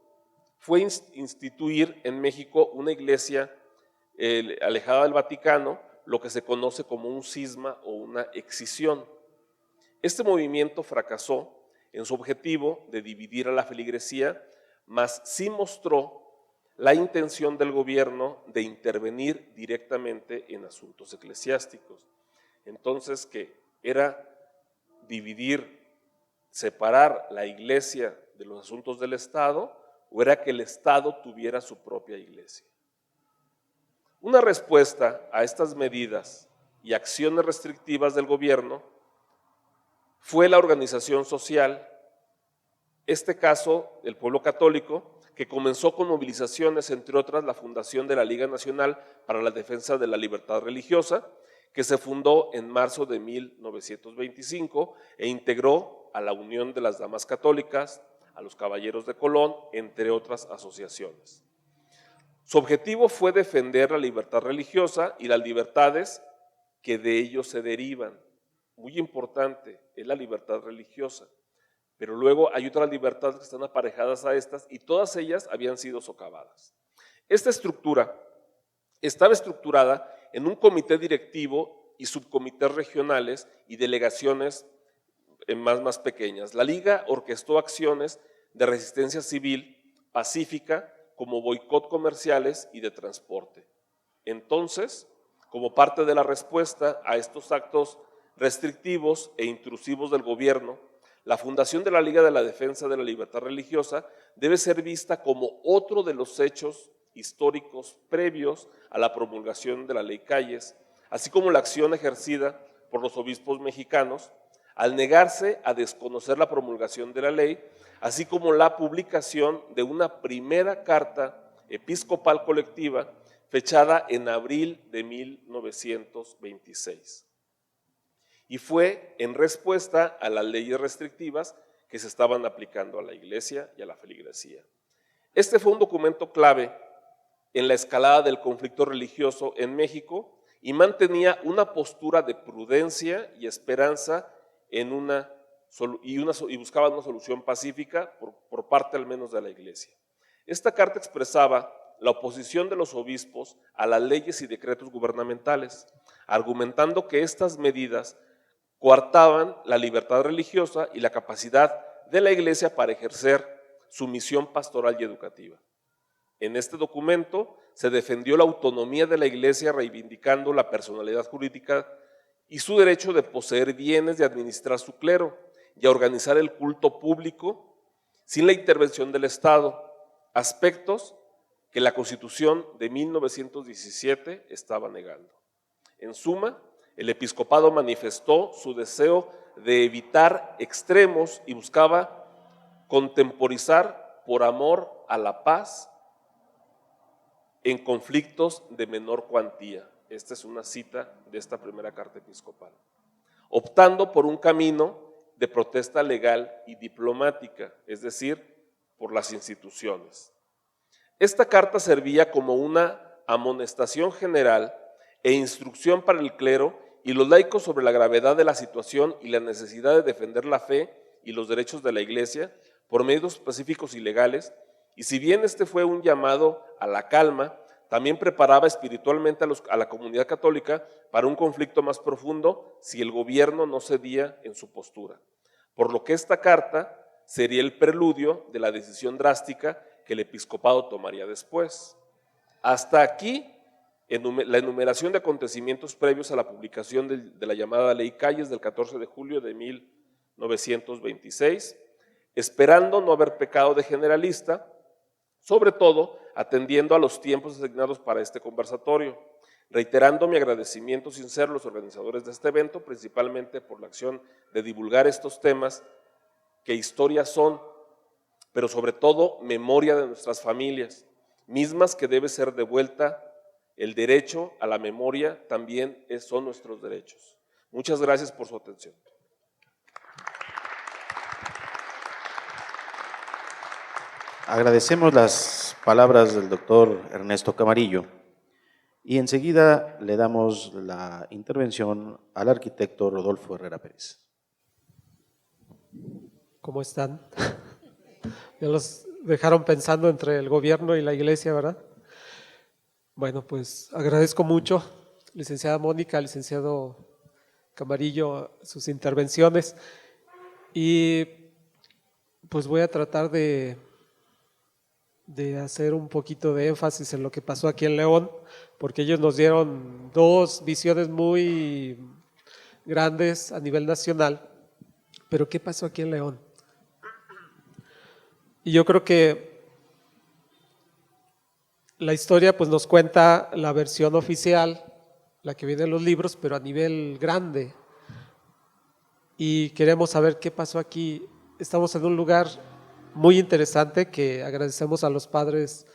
fue instituir en México una iglesia alejada del Vaticano, lo que se conoce como un cisma o una excisión. Este movimiento fracasó en su objetivo de dividir a la feligresía, mas sí mostró la intención del gobierno de intervenir directamente en asuntos eclesiásticos. Entonces, que era dividir, separar la iglesia de los asuntos del Estado, o era que el Estado tuviera su propia iglesia. Una respuesta a estas medidas y acciones restrictivas del gobierno fue la organización social, este caso el pueblo católico, que comenzó con movilizaciones, entre otras la fundación de la Liga Nacional para la Defensa de la Libertad Religiosa, que se fundó en marzo de 1925 e integró a la Unión de las Damas Católicas, a los Caballeros de Colón, entre otras asociaciones. Su objetivo fue defender la libertad religiosa y las libertades que de ellos se derivan. Muy importante, es la libertad religiosa, pero luego hay otras libertades que están aparejadas a estas y todas ellas habían sido socavadas. Esta estructura estaba estructurada en un comité directivo y subcomités regionales y delegaciones más pequeñas. La Liga orquestó acciones de resistencia civil pacífica como boicot comerciales y de transporte. Entonces, como parte de la respuesta a estos actos restrictivos e intrusivos del gobierno, la fundación de la Liga de la Defensa de la Libertad Religiosa debe ser vista como otro de los hechos históricos previos a la promulgación de la Ley Calles, así como la acción ejercida por los obispos mexicanos al negarse a desconocer la promulgación de la ley, así como la publicación de una primera carta episcopal colectiva fechada en abril de 1926. Y fue en respuesta a las leyes restrictivas que se estaban aplicando a la iglesia y a la feligresía. Este fue un documento clave en la escalada del conflicto religioso en México y mantenía una postura de prudencia y esperanza y buscaba una solución pacífica por parte al menos de la iglesia. Esta carta expresaba la oposición de los obispos a las leyes y decretos gubernamentales, argumentando que estas medidas coartaban la libertad religiosa y la capacidad de la Iglesia para ejercer su misión pastoral y educativa. En este documento se defendió la autonomía de la Iglesia, reivindicando la personalidad jurídica y su derecho de poseer bienes y administrar su clero y a organizar el culto público sin la intervención del Estado, aspectos que la Constitución de 1917 estaba negando. En suma, el episcopado manifestó su deseo de evitar extremos y buscaba contemporizar por amor a la paz en conflictos de menor cuantía. Esta es una cita de esta primera carta episcopal. Optando por un camino de protesta legal y diplomática, es decir, por las instituciones. Esta carta servía como una amonestación general e instrucción para el clero y los laicos sobre la gravedad de la situación y la necesidad de defender la fe y los derechos de la Iglesia por medios específicos y legales, y si bien este fue un llamado a la calma, también preparaba espiritualmente a la comunidad católica para un conflicto más profundo si el gobierno no cedía en su postura. Por lo que esta carta sería el preludio de la decisión drástica que el episcopado tomaría después. Hasta aquí, la enumeración de acontecimientos previos a la publicación de la llamada Ley Calles del 14 de julio de 1926, esperando no haber pecado de generalista, sobre todo atendiendo a los tiempos asignados para este conversatorio, reiterando mi agradecimiento sincero a los organizadores de este evento, principalmente por la acción de divulgar estos temas que historias son, pero sobre todo memoria de nuestras familias, mismas que debe ser devuelta. El derecho a la memoria también son nuestros derechos. Muchas gracias por su atención. Agradecemos las palabras del doctor Ernesto Camarillo y enseguida le damos la intervención al arquitecto Rodolfo Herrera Pérez. ¿Cómo están? Ya los dejaron pensando entre el gobierno y la iglesia, ¿verdad? Bueno, pues agradezco mucho, licenciada Mónica, licenciado Camarillo, sus intervenciones y pues voy a tratar de hacer un poquito de énfasis en lo que pasó aquí en León, porque ellos nos dieron dos visiones muy grandes a nivel nacional, pero ¿qué pasó aquí en León? Y yo creo que la historia pues nos cuenta la versión oficial, la que viene en los libros, pero a nivel grande. Y queremos saber qué pasó aquí. Estamos en un lugar muy interesante que agradecemos a los padres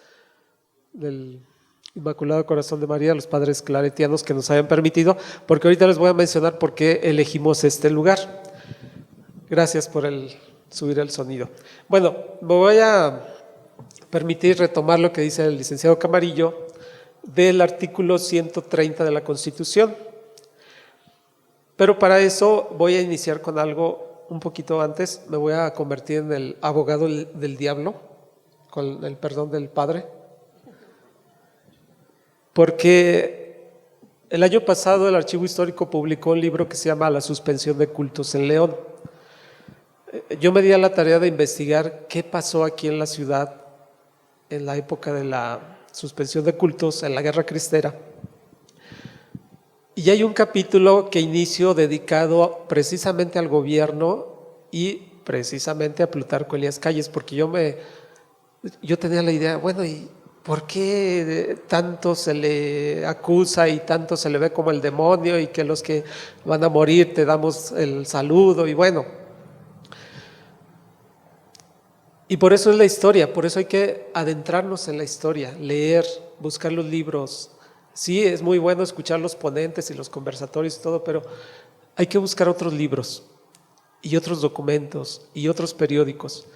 del Inmaculado Corazón de María, los padres claretianos que nos hayan permitido, porque ahorita les voy a mencionar por qué elegimos este lugar. Gracias por subir el sonido. Bueno, me voy a permitir retomar lo que dice el licenciado Camarillo del artículo 130 de la Constitución. Pero para eso voy a iniciar con algo un poquito antes. Me voy a convertir en el abogado del diablo, con el perdón del Padre. Porque el año pasado el Archivo Histórico publicó un libro que se llama La suspensión de cultos en León. Yo me di a la tarea de investigar qué pasó aquí en la ciudad en la época de la suspensión de cultos, en la Guerra Cristera. Y hay un capítulo que inicio dedicado precisamente al gobierno y precisamente a Plutarco Elías Calles, porque yo tenía la idea, bueno, ¿y por qué tanto se le acusa y tanto se le ve como el demonio y que los que van a morir te damos el saludo? Y bueno, y por eso es la historia, por eso hay que adentrarnos en la historia, leer, buscar los libros. Sí, es muy bueno escuchar los ponentes y los conversatorios y todo, pero hay que buscar otros libros y otros documentos y otros periódicos.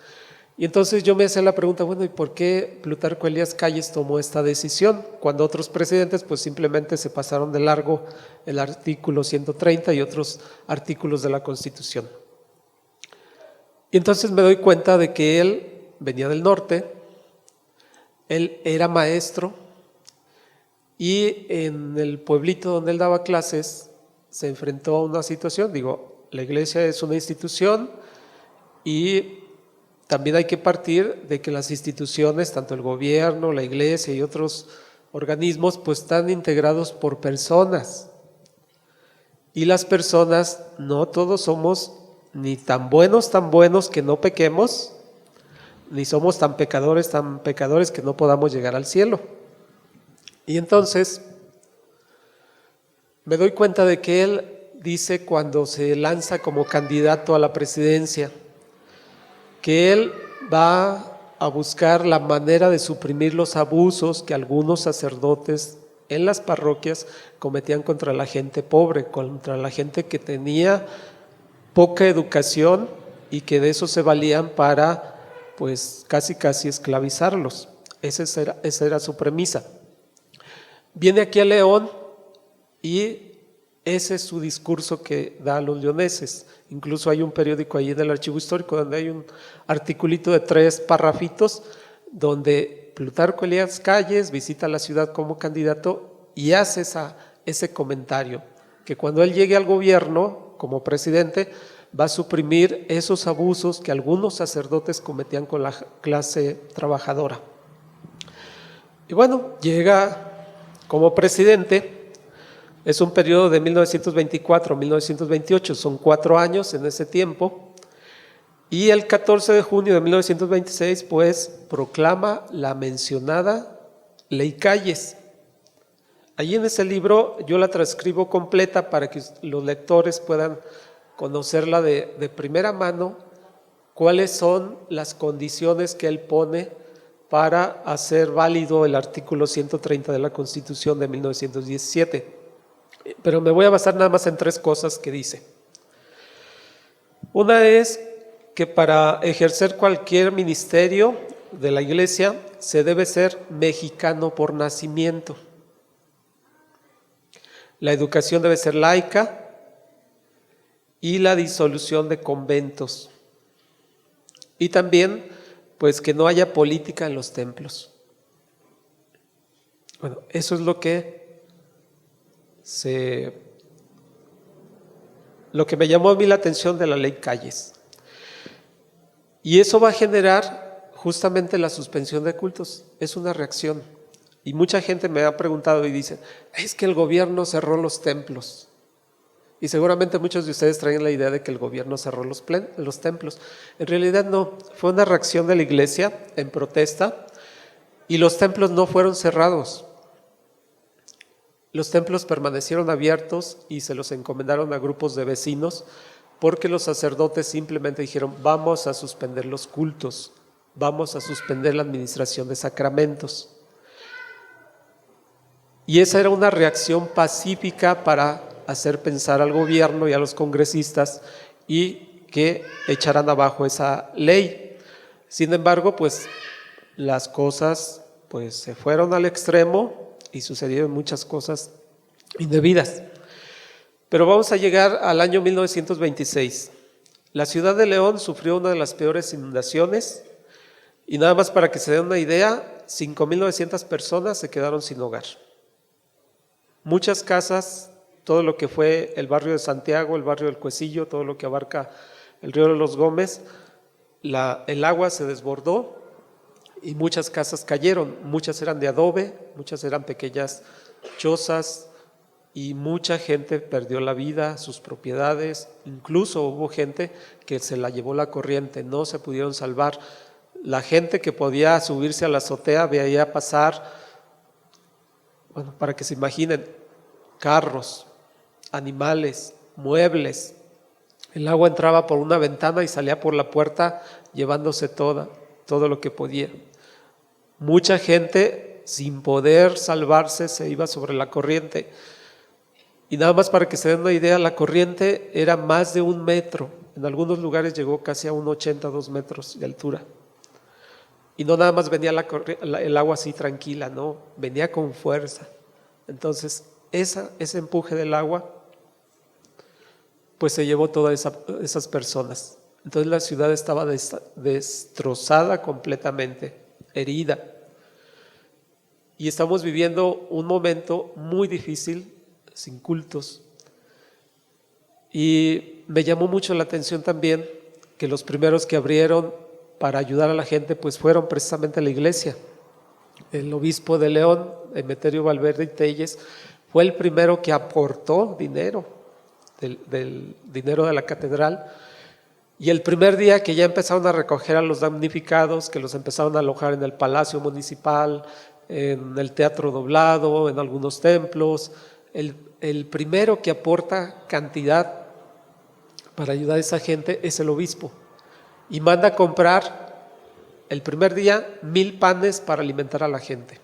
Y entonces yo me hacía la pregunta, bueno, ¿y por qué Plutarco Elías Calles tomó esta decisión? Cuando otros presidentes pues simplemente se pasaron de largo el artículo 130 y otros artículos de la Constitución. Y entonces me doy cuenta de que él venía del norte, él era maestro y en el pueblito donde él daba clases se enfrentó a una situación, la iglesia es una institución y también hay que partir de que las instituciones, tanto el gobierno, la iglesia y otros organismos, pues están integrados por personas. Y las personas, no todos somos ni tan buenos que no pequemos, ni somos tan pecadores que no podamos llegar al cielo. Y entonces me doy cuenta de que él dice cuando se lanza como candidato a la presidencia, que él va a buscar la manera de suprimir los abusos que algunos sacerdotes en las parroquias cometían contra la gente pobre, contra la gente que tenía poca educación y que de eso se valían para, pues, casi esclavizarlos. Esa era su premisa. Viene aquí a León y ese es su discurso que da a los leoneses. Incluso hay un periódico allí del Archivo Histórico donde hay un articulito de 3 parrafitos donde Plutarco Elías Calles visita la ciudad como candidato y hace ese comentario, que cuando él llegue al gobierno como presidente va a suprimir esos abusos que algunos sacerdotes cometían con la clase trabajadora. Y bueno, llega como presidente. Es un periodo de 1924 a 1928, son 4 años en ese tiempo, y el 14 de junio de 1926 pues proclama la mencionada Ley Calles. Allí en ese libro yo la transcribo completa para que los lectores puedan conocerla de primera mano, cuáles son las condiciones que él pone para hacer válido el artículo 130 de la Constitución de 1917. Pero me voy a basar nada más en 3 cosas que dice. Una es que para ejercer cualquier ministerio de la iglesia se debe ser mexicano por nacimiento. La educación debe ser laica y la disolución de conventos. Y también, pues, que no haya política en los templos. Bueno, eso es lo que me llamó a mí la atención de la Ley Calles. Y eso va a generar justamente la suspensión de cultos. Es una reacción. Y mucha gente me ha preguntado y dice, es que el gobierno cerró los templos. Y seguramente muchos de ustedes traen la idea de que el gobierno cerró los templos. En realidad no, fue una reacción de la iglesia en protesta y los templos no fueron cerrados. Los templos permanecieron abiertos y se los encomendaron a grupos de vecinos porque los sacerdotes simplemente dijeron, vamos a suspender los cultos, vamos a suspender la administración de sacramentos. Y esa era una reacción pacífica para hacer pensar al gobierno y a los congresistas y que echaran abajo esa ley. Sin embargo, pues las cosas pues se fueron al extremo y sucedieron muchas cosas indebidas. Pero vamos a llegar al año 1926. La ciudad de León sufrió una de las peores inundaciones y nada más para que se den una idea, 5,900 personas se quedaron sin hogar. Muchas casas, todo lo que fue el barrio de Santiago, el barrio del Cuecillo, todo lo que abarca el río de los Gómez, el agua se desbordó y muchas casas cayeron, muchas eran de adobe, muchas eran pequeñas chozas y mucha gente perdió la vida, sus propiedades, incluso hubo gente que se la llevó la corriente, no se pudieron salvar. La gente que podía subirse a la azotea veía pasar, bueno, para que se imaginen, carros, animales, muebles. El agua entraba por una ventana y salía por la puerta llevándose todo lo que podía. Mucha gente sin poder salvarse se iba sobre la corriente. Y nada más para que se den una idea, la corriente era más de 1 metro. En algunos lugares llegó casi a 1,80, 2 metros de altura. Y no nada más venía el agua así tranquila, no, venía con fuerza. Entonces, ese empuje del agua, pues se llevó todas esas personas. Entonces la ciudad estaba destrozada completamente, herida. Y estamos viviendo un momento muy difícil, sin cultos. Y me llamó mucho la atención también que los primeros que abrieron para ayudar a la gente pues fueron precisamente la iglesia. El obispo de León, Emeterio Valverde y Telles, fue el primero que aportó dinero, del dinero de la catedral. Y el primer día que ya empezaron a recoger a los damnificados, que los empezaron a alojar en el Palacio Municipal, en el Teatro Doblado, en algunos templos, el primero que aporta cantidad para ayudar a esa gente es el obispo. Y manda a comprar el primer día 1000 panes para alimentar a la gente.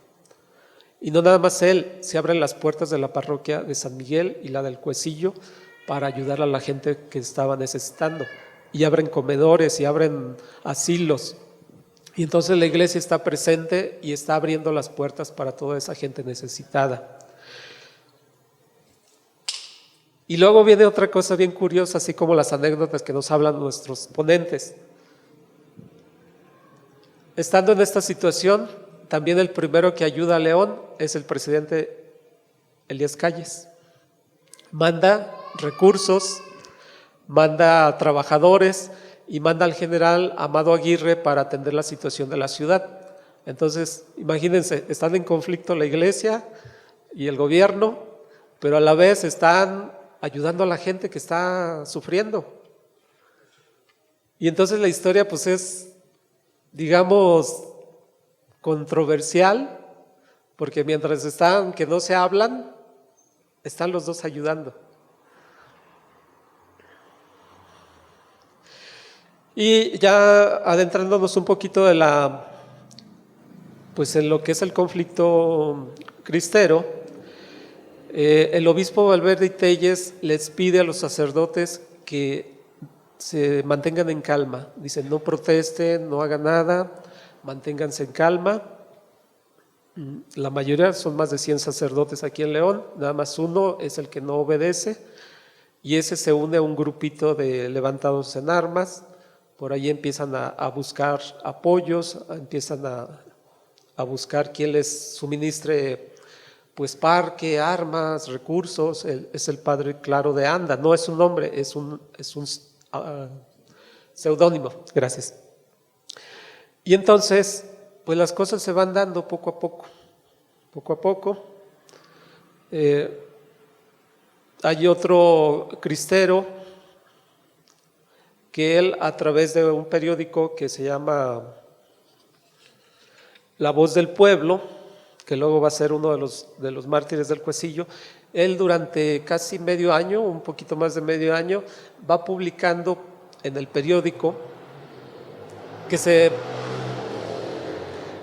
Y no nada más él, se abren las puertas de la parroquia de San Miguel y la del Cuecillo para ayudar a la gente que estaba necesitando. Y abren comedores y abren asilos. Y entonces la iglesia está presente y está abriendo las puertas para toda esa gente necesitada. Y luego viene otra cosa bien curiosa, así como las anécdotas que nos hablan nuestros ponentes. Estando en esta situación, también el primero que ayuda a León es el presidente Elías Calles. Manda recursos, manda trabajadores y manda al general Amado Aguirre para atender la situación de la ciudad. Entonces, imagínense, están en conflicto la iglesia y el gobierno, pero a la vez están ayudando a la gente que está sufriendo. Y entonces la historia pues es, digamos, controversial, porque mientras están que no se hablan, están los dos ayudando. Y ya adentrándonos un poquito de pues en lo que es el conflicto cristero, el obispo Valverde y Telles les pide a los sacerdotes que se mantengan en calma. Dicen, no protesten, no hagan nada, manténganse en calma. La mayoría son más de 100 sacerdotes aquí en León, nada más uno es el que no obedece, y ese se une a un grupito de levantados en armas. Por ahí empiezan a buscar apoyos, empiezan a buscar quien les suministre pues parque, armas, recursos. Es el padre Claro de Anda, no es un nombre, es un seudónimo. Gracias. Y entonces, pues las cosas se van dando poco a poco, poco a poco. Hay otro cristero que él, a través de un periódico que se llama La Voz del Pueblo, que luego va a ser uno de los mártires del Cuecillo, él durante casi medio año, un poquito más de medio año, va publicando en el periódico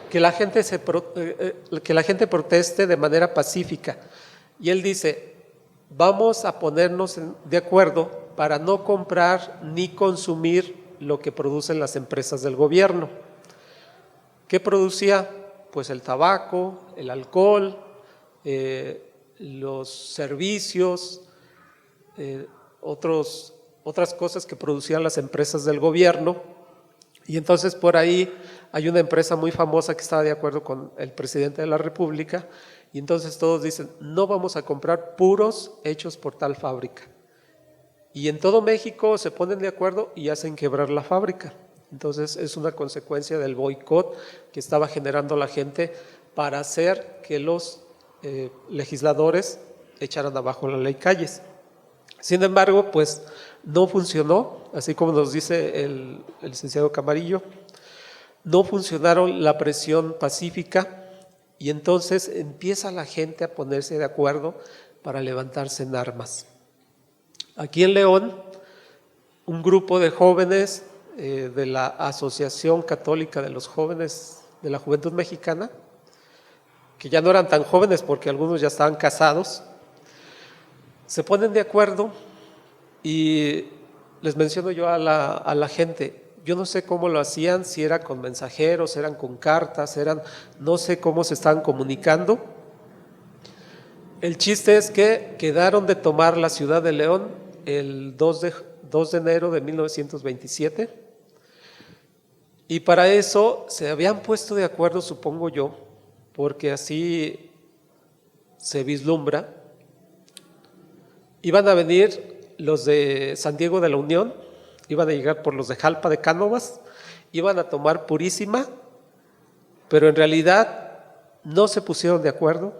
que la gente proteste de manera pacífica. Y él dice, vamos a ponernos de acuerdo para no comprar ni consumir lo que producen las empresas del gobierno. ¿Qué producía? Pues el tabaco, el alcohol, los servicios, otras cosas que producían las empresas del gobierno. Y entonces por ahí hay una empresa muy famosa que estaba de acuerdo con el presidente de la República, y entonces todos dicen, no vamos a comprar puros hechos por tal fábrica. Y en todo México se ponen de acuerdo y hacen quebrar la fábrica. Entonces es una consecuencia del boicot que estaba generando la gente para hacer que los legisladores echaran abajo la ley Calles. Sin embargo, pues no funcionó, así como nos dice el licenciado Camarillo, no funcionaron la presión pacífica, y entonces empieza la gente a ponerse de acuerdo para levantarse en armas. Aquí en León, un grupo de jóvenes de la Asociación Católica de los Jóvenes de la Juventud Mexicana, que ya no eran tan jóvenes porque algunos ya estaban casados, se ponen de acuerdo y les menciono yo a la gente, yo no sé cómo lo hacían, si era con mensajeros, eran con cartas, no sé cómo se estaban comunicando. El chiste es que quedaron de tomar la ciudad de León el 2 de enero de 1927, y para eso se habían puesto de acuerdo, supongo yo, porque así se vislumbra, iban a venir los de San Diego de la Unión iban a llegar por los de Jalpa de Cánovas, iban a tomar Purísima, pero en realidad no se pusieron de acuerdo.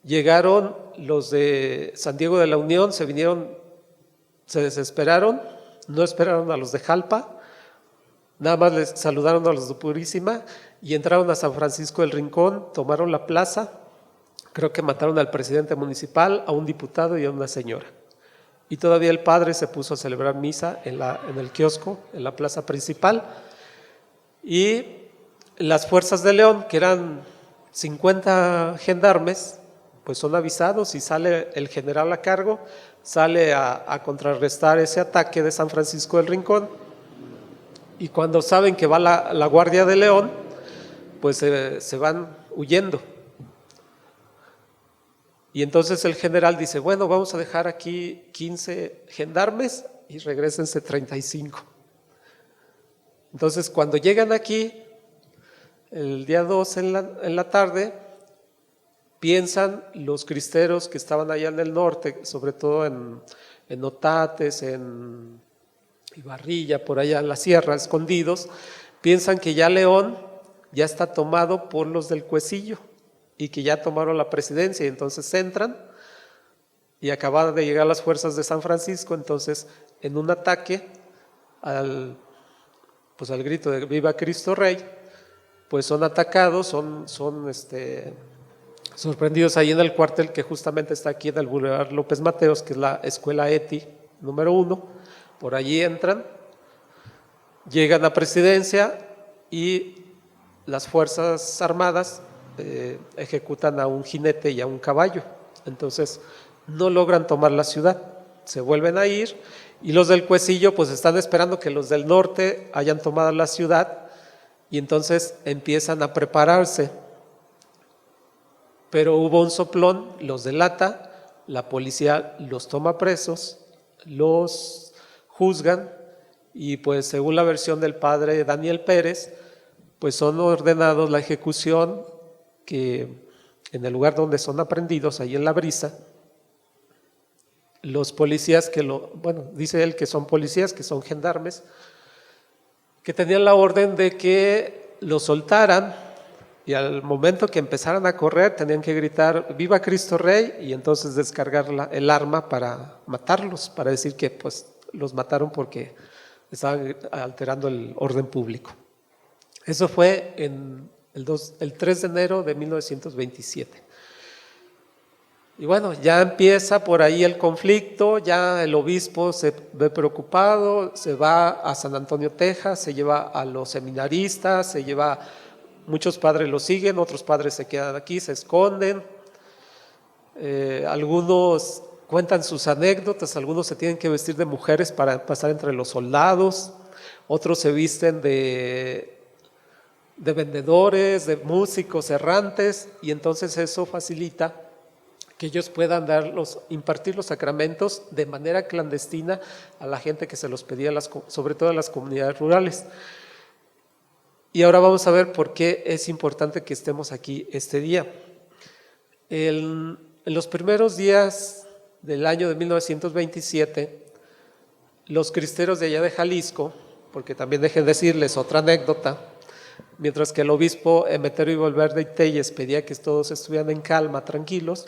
Llegaron los de San Diego de la Unión, se desesperaron, no esperaron a los de Jalpa, nada más les saludaron a los de Purísima y entraron a San Francisco del Rincón, tomaron la plaza, creo que mataron al presidente municipal, a un diputado y a una señora. Y todavía el padre se puso a celebrar misa en el kiosco, en la plaza principal. Y las fuerzas de León, que eran 50 gendarmes, pues son avisados y sale el general a cargo, sale a contrarrestar ese ataque de San Francisco del Rincón. Y cuando saben que va la Guardia de León, pues se van huyendo. Y entonces el general dice, bueno, vamos a dejar aquí 15 gendarmes y regrésense 35. Entonces cuando llegan aquí, el día 2 en la tarde, piensan los cristeros que estaban allá en el norte, sobre todo en Otates, en Ibarrilla, por allá en la sierra, escondidos, piensan que ya León ya está tomado por los del Cuecillo y que ya tomaron la presidencia, y entonces entran y acaban de llegar las fuerzas de San Francisco. Entonces en un ataque al grito de Viva Cristo Rey, pues son atacados, son sorprendidos ahí en el cuartel que justamente está aquí en el Boulevard López Mateos, que es la escuela ETI número 1. Por allí entran, llegan a presidencia y las fuerzas armadas ejecutan a un jinete y a un caballo. Entonces no logran tomar la ciudad, se vuelven a ir y los del Cuecillo pues están esperando que los del norte hayan tomado la ciudad y entonces empiezan a prepararse. Pero hubo un soplón, los delata, la policía los toma presos, los juzgan y pues según la versión del padre Daniel Pérez, pues son ordenados la ejecución, que en el lugar donde son aprendidos, ahí en La Brisa, los policías dice él que son policías, que son gendarmes, que tenían la orden de que los soltaran y al momento que empezaran a correr tenían que gritar Viva Cristo Rey y entonces descargar el arma para matarlos, para decir que pues los mataron porque estaban alterando el orden público. Eso fue el 3 de enero de 1927. Y bueno, ya empieza por ahí el conflicto, ya el obispo se ve preocupado, se va a San Antonio, Texas, se lleva a los seminaristas, muchos padres lo siguen, otros padres se quedan aquí, se esconden, algunos cuentan sus anécdotas, algunos se tienen que vestir de mujeres para pasar entre los soldados, otros se visten de vendedores, de músicos errantes, y entonces eso facilita que ellos puedan impartir los sacramentos de manera clandestina a la gente que se los pedía, sobre todo a las comunidades rurales. Y ahora vamos a ver por qué es importante que estemos aquí este día. En los primeros días del año de 1927, los cristeros de allá de Jalisco, porque también dejen decirles otra anécdota, mientras que el obispo Emeterio Valverde y Telles pedía que todos estuvieran en calma, tranquilos,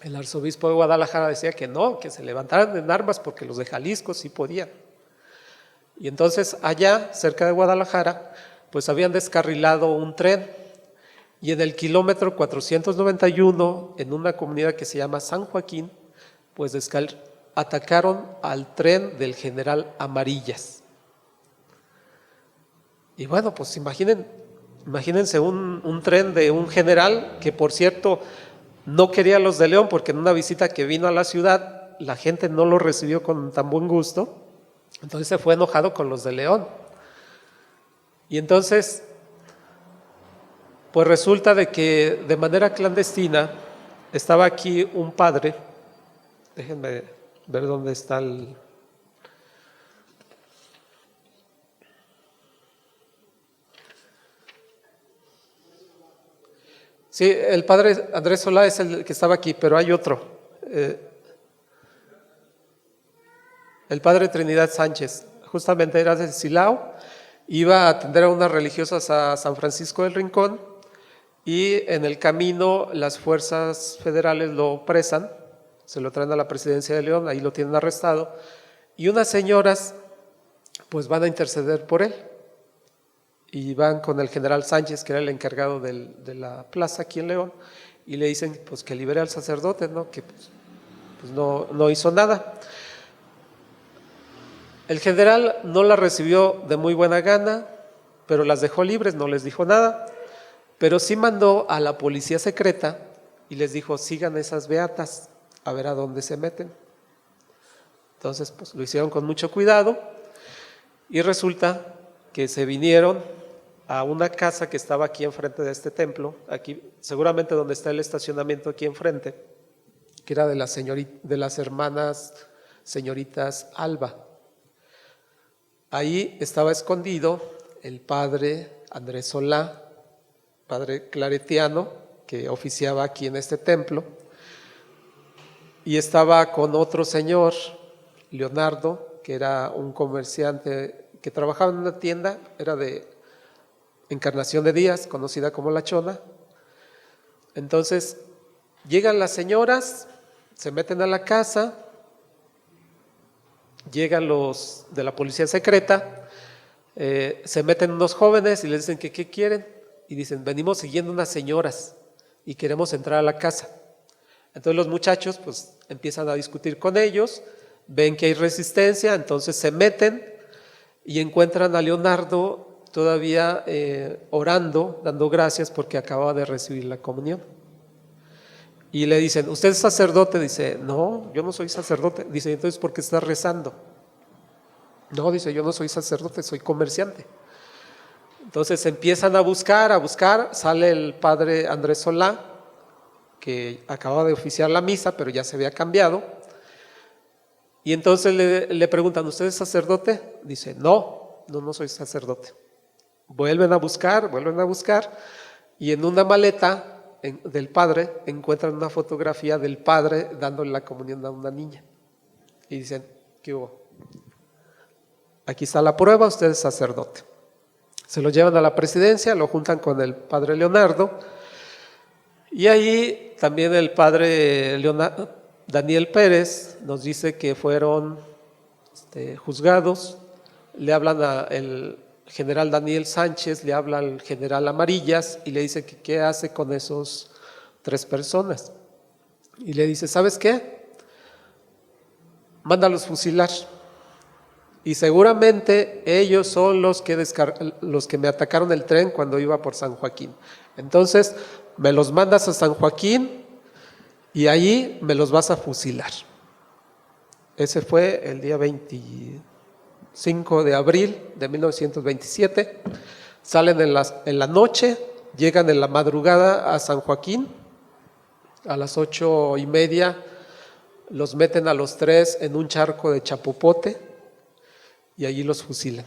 el arzobispo de Guadalajara decía que no, que se levantaran en armas porque los de Jalisco sí podían. Y entonces allá, cerca de Guadalajara, pues habían descarrilado un tren y en el kilómetro 491, en una comunidad que se llama San Joaquín, pues atacaron al tren del general Amarillas. Y bueno, pues imagínense un tren de un general que, por cierto, no quería a los de León porque en una visita que vino a la ciudad la gente no lo recibió con tan buen gusto, entonces se fue enojado con los de León. Y entonces, pues resulta de que de manera clandestina estaba aquí un padre, déjenme ver dónde está Sí, el padre Andrés Solá es el que estaba aquí, pero hay otro. el padre Trinidad Sánchez. Justamente era de Silao, iba a atender a unas religiosas a San Francisco del Rincón y en el camino las fuerzas federales lo presan, se lo traen a la presidencia de León, ahí lo tienen arrestado y unas señoras pues van a interceder por él y van con el general Sánchez, que era el encargado de la plaza aquí en León, y le dicen pues que libere al sacerdote, ¿no? Que pues no hizo nada. El general no la recibió de muy buena gana, pero las dejó libres, no les dijo nada, pero sí mandó a la policía secreta y les dijo, sigan esas beatas, a ver a dónde se meten. Entonces, pues lo hicieron con mucho cuidado y resulta que se vinieron a una casa que estaba aquí enfrente de este templo, aquí seguramente donde está el estacionamiento aquí enfrente, que era de las hermanas señoritas Alba. Ahí estaba escondido el padre Andrés Solá, padre claretiano, que oficiaba aquí en este templo, y estaba con otro señor, Leonardo, que era un comerciante que trabajaba en una tienda, era de Encarnación de Díaz, conocida como La Chona. Entonces, llegan las señoras, se meten a la casa, llegan los de la policía secreta, se meten unos jóvenes y les dicen que qué quieren, y dicen, venimos siguiendo unas señoras y queremos entrar a la casa. Entonces los muchachos pues empiezan a discutir con ellos, ven que hay resistencia, entonces se meten y encuentran a Leonardo todavía orando, dando gracias porque acababa de recibir la comunión. Y le dicen, ¿usted es sacerdote? Dice, no, yo no soy sacerdote. Dice, entonces, ¿por qué está rezando? No, dice, yo no soy sacerdote, soy comerciante. Entonces empiezan a buscar, sale el padre Andrés Solá, que acababa de oficiar la misa, pero ya se había cambiado. Y entonces le preguntan, ¿usted es sacerdote? Dice, no soy sacerdote. Vuelven a buscar, y en una maleta del padre encuentran una fotografía del padre dándole la comunión a una niña. Y dicen, ¿qué hubo? Aquí está la prueba, usted es sacerdote. Se lo llevan a la presidencia, lo juntan con el padre Leonardo, y ahí también el padre Daniel Pérez nos dice que fueron juzgados, le hablan al general Daniel Sánchez, le habla al general Amarillas y le dice que qué hace con esos 3 personas. Y le dice, ¿sabes qué? Mándalos fusilar. Y seguramente ellos son los que me atacaron el tren cuando iba por San Joaquín. Entonces, me los mandas a San Joaquín y ahí me los vas a fusilar. Ese fue el día 25 de abril de 1927. Salen en la noche, llegan en la madrugada a San Joaquín. A las 8:30 los meten a los 3 en un charco de chapopote y allí los fusilan.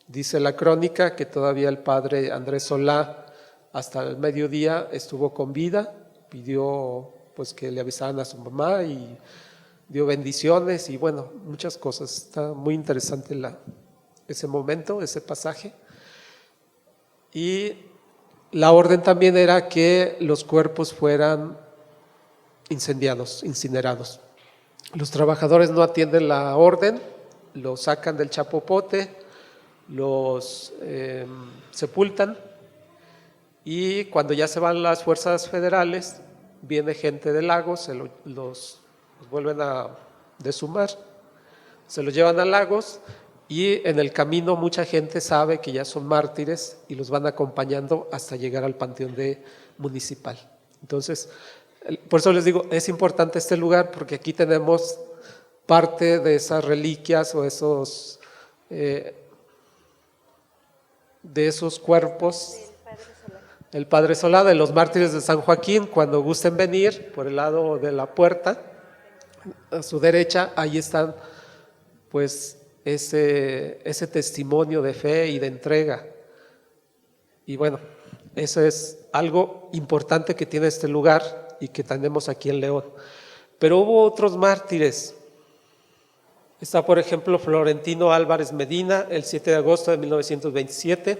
Dice la crónica que todavía el padre Andrés Solá hasta el mediodía estuvo con vida, pidió pues que le avisaran a su mamá y dio bendiciones y bueno, muchas cosas. Está muy interesante ese momento, ese pasaje. Y la orden también era que los cuerpos fueran incendiados, incinerados. Los trabajadores no atienden la orden, los sacan del chapopote, los sepultan y cuando ya se van las fuerzas federales, viene gente de Lagos, los vuelven a deshumar, se los llevan a Lagos y en el camino mucha gente sabe que ya son mártires y los van acompañando hasta llegar al panteón municipal. Entonces, por eso les digo, es importante este lugar porque aquí tenemos parte de esas reliquias o de esos cuerpos. El Padre Solá de los mártires de San Joaquín, cuando gusten venir por el lado de la puerta, a su derecha, ahí están pues ese testimonio de fe y de entrega. Y bueno, eso es algo importante que tiene este lugar y que tenemos aquí en León. Pero hubo otros mártires Está, por ejemplo, Florentino Álvarez Medina, el 7 de agosto de 1927.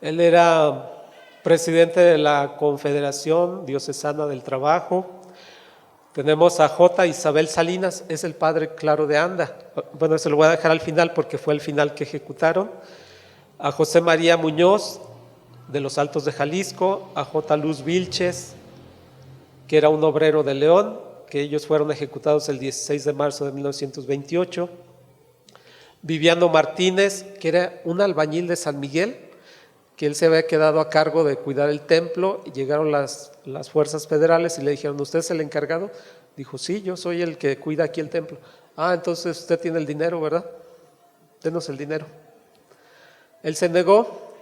Él era presidente de la Confederación Diocesana del Trabajo. Tenemos a J. Isabel Salinas, es el padre Claro de Anda. Bueno, se lo voy a dejar al final porque fue el final que ejecutaron. A José María Muñoz, de los Altos de Jalisco. A J. Luz Vilches, que era un obrero de León, que ellos fueron ejecutados el 16 de marzo de 1928. Viviano Martínez, que era un albañil de San Miguel, que él se había quedado a cargo de cuidar el templo, y llegaron las fuerzas federales y le dijeron, ¿usted es el encargado? Dijo, sí, yo soy el que cuida aquí el templo. Ah, entonces usted tiene el dinero, ¿verdad? Denos el dinero. Él se negó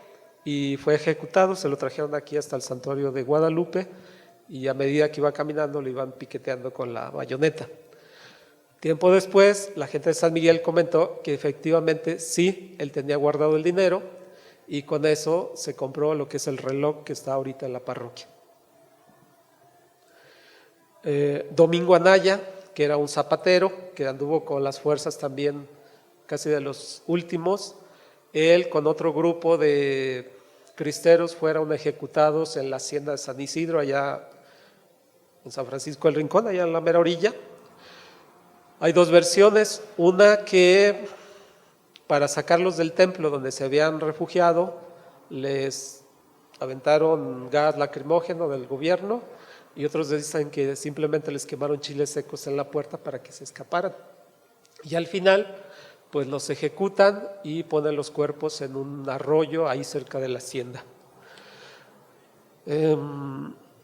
y fue ejecutado, se lo trajeron aquí hasta el santuario de Guadalupe, y a medida que iba caminando lo iban piqueteando con la bayoneta. Tiempo después, la gente de San Miguel comentó que efectivamente sí, él tenía guardado el dinero, y con eso se compró lo que es el reloj que está ahorita en la parroquia. Domingo Anaya, que era un zapatero, que anduvo con las fuerzas también casi de los últimos, él con otro grupo de cristeros fueron ejecutados en la hacienda de San Isidro, allá en San Francisco del Rincón, allá en la mera orilla. Hay dos versiones, una que para sacarlos del templo donde se habían refugiado, les aventaron gas lacrimógeno del gobierno, y otros dicen que simplemente les quemaron chiles secos en la puerta para que se escaparan. Y al final, pues los ejecutan y ponen los cuerpos en un arroyo ahí cerca de la hacienda.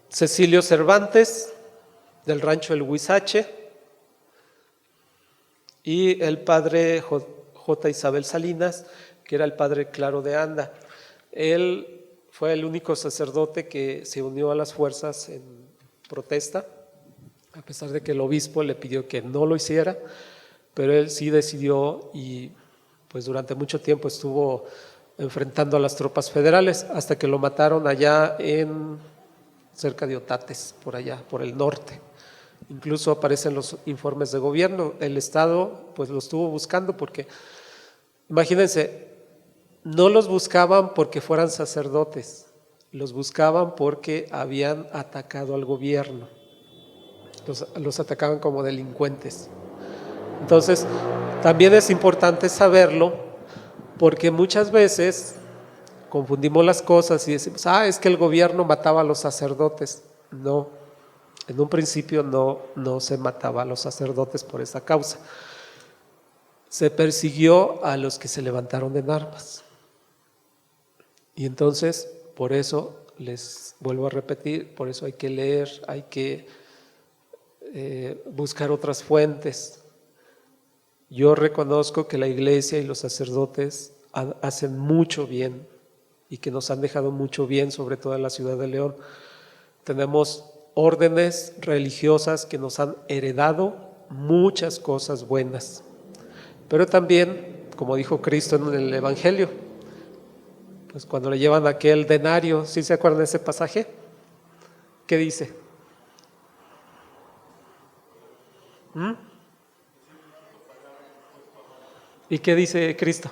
Cecilio Cervantes, del rancho El Huizache, y el padre J. Isabel Salinas, que era el padre Claro de Anda. Él fue el único sacerdote que se unió a las fuerzas en protesta, a pesar de que el obispo le pidió que no lo hiciera, pero él sí decidió, y pues durante mucho tiempo estuvo enfrentando a las tropas federales hasta que lo mataron allá cerca de Otates, por allá, por el norte. Incluso aparecen los informes de gobierno. El Estado pues lo estuvo buscando porque, imagínense, no los buscaban porque fueran sacerdotes, los buscaban porque habían atacado al gobierno, los atacaban como delincuentes. Entonces, también es importante saberlo porque muchas veces confundimos las cosas y decimos, es que el gobierno mataba a los sacerdotes. No, en un principio no se mataba a los sacerdotes por esa causa. Se persiguió a los que se levantaron en armas. Y entonces, por eso, les vuelvo a repetir, por eso hay que leer, hay que buscar otras fuentes. Yo reconozco que la iglesia y los sacerdotes hacen mucho bien y que nos han dejado mucho bien, sobre todo en la ciudad de León. Tenemos órdenes religiosas que nos han heredado muchas cosas buenas, pero también, como dijo Cristo en el Evangelio, pues cuando le llevan aquel denario, ¿sí se acuerdan de ese pasaje? ¿Qué dice? ¿Y qué dice Cristo?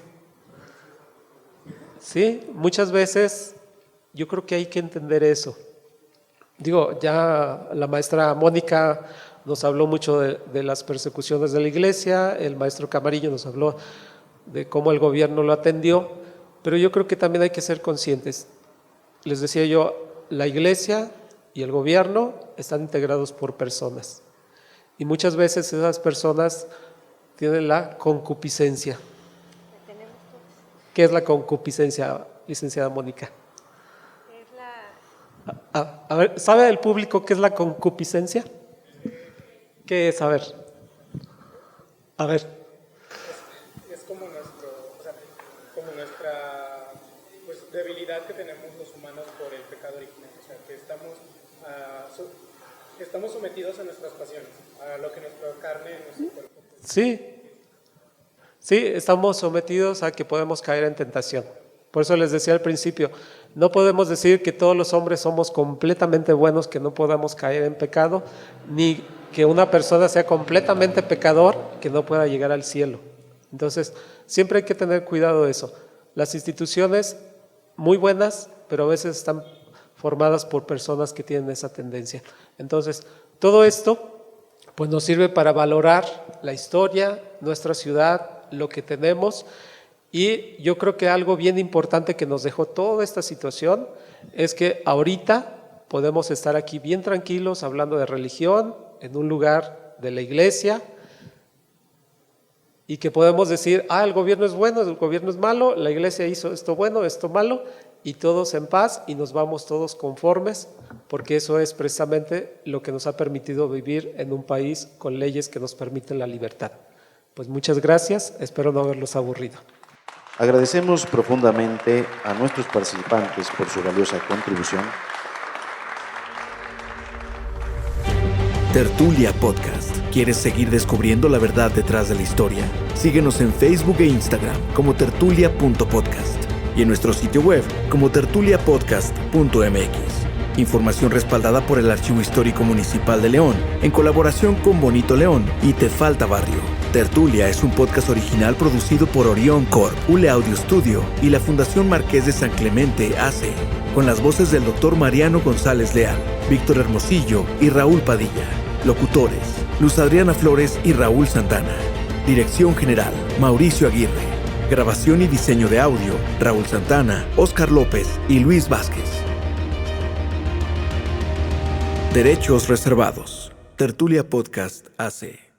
Sí, muchas veces yo creo que hay que entender eso. Digo, ya la maestra Mónica nos habló mucho de las persecuciones de la iglesia, el maestro Camarillo nos habló de cómo el gobierno lo atendió, pero yo creo que también hay que ser conscientes. Les decía yo, la iglesia y el gobierno están integrados por personas, y muchas veces esas personas tienen la concupiscencia. ¿Qué es la concupiscencia, licenciada Mónica? A ver, ¿sabe el público qué es la concupiscencia? ¿Qué es? A ver. Es como nuestra pues, debilidad que tenemos los humanos por el pecado original. O sea, que estamos sometidos a nuestras pasiones, a lo que nuestra carne, nuestro cuerpo. Sí, estamos sometidos a que podemos caer en tentación. Por eso les decía al principio, no podemos decir que todos los hombres somos completamente buenos, que no podamos caer en pecado, ni que una persona sea completamente pecador que no pueda llegar al cielo. Entonces, siempre hay que tener cuidado de eso. Las instituciones muy buenas, pero a veces están formadas por personas que tienen esa tendencia. Entonces, todo esto pues nos sirve para valorar la historia, nuestra ciudad, lo que tenemos, y yo creo que algo bien importante que nos dejó toda esta situación es que ahorita podemos estar aquí bien tranquilos hablando de religión en un lugar de la iglesia, y que podemos decir, el gobierno es bueno, el gobierno es malo, la iglesia hizo esto bueno, esto malo, y todos en paz, y nos vamos todos conformes, porque eso es precisamente lo que nos ha permitido vivir en un país con leyes que nos permiten la libertad. Pues muchas gracias, espero no haberlos aburrido. Agradecemos profundamente a nuestros participantes por su valiosa contribución. Tertulia Podcast. ¿Quieres seguir descubriendo la verdad detrás de la historia? Síguenos en Facebook e Instagram como tertulia.podcast y en nuestro sitio web como tertuliapodcast.mx. Información respaldada por el Archivo Histórico Municipal de León, en colaboración con Bonito León y Te Falta Barrio. Tertulia es un podcast original producido por Orión Corp, Ule Audio Studio y la Fundación Marqués de San Clemente AC, con las voces del Dr. Mariano González Leal, Víctor Hermosillo y Raúl Padilla. Locutores: Luz Adriana Flores y Raúl Santana. Dirección General: Mauricio Aguirre. Grabación y diseño de audio: Raúl Santana, Óscar López y Luis Vázquez. Derechos reservados. Tertulia Podcast AC.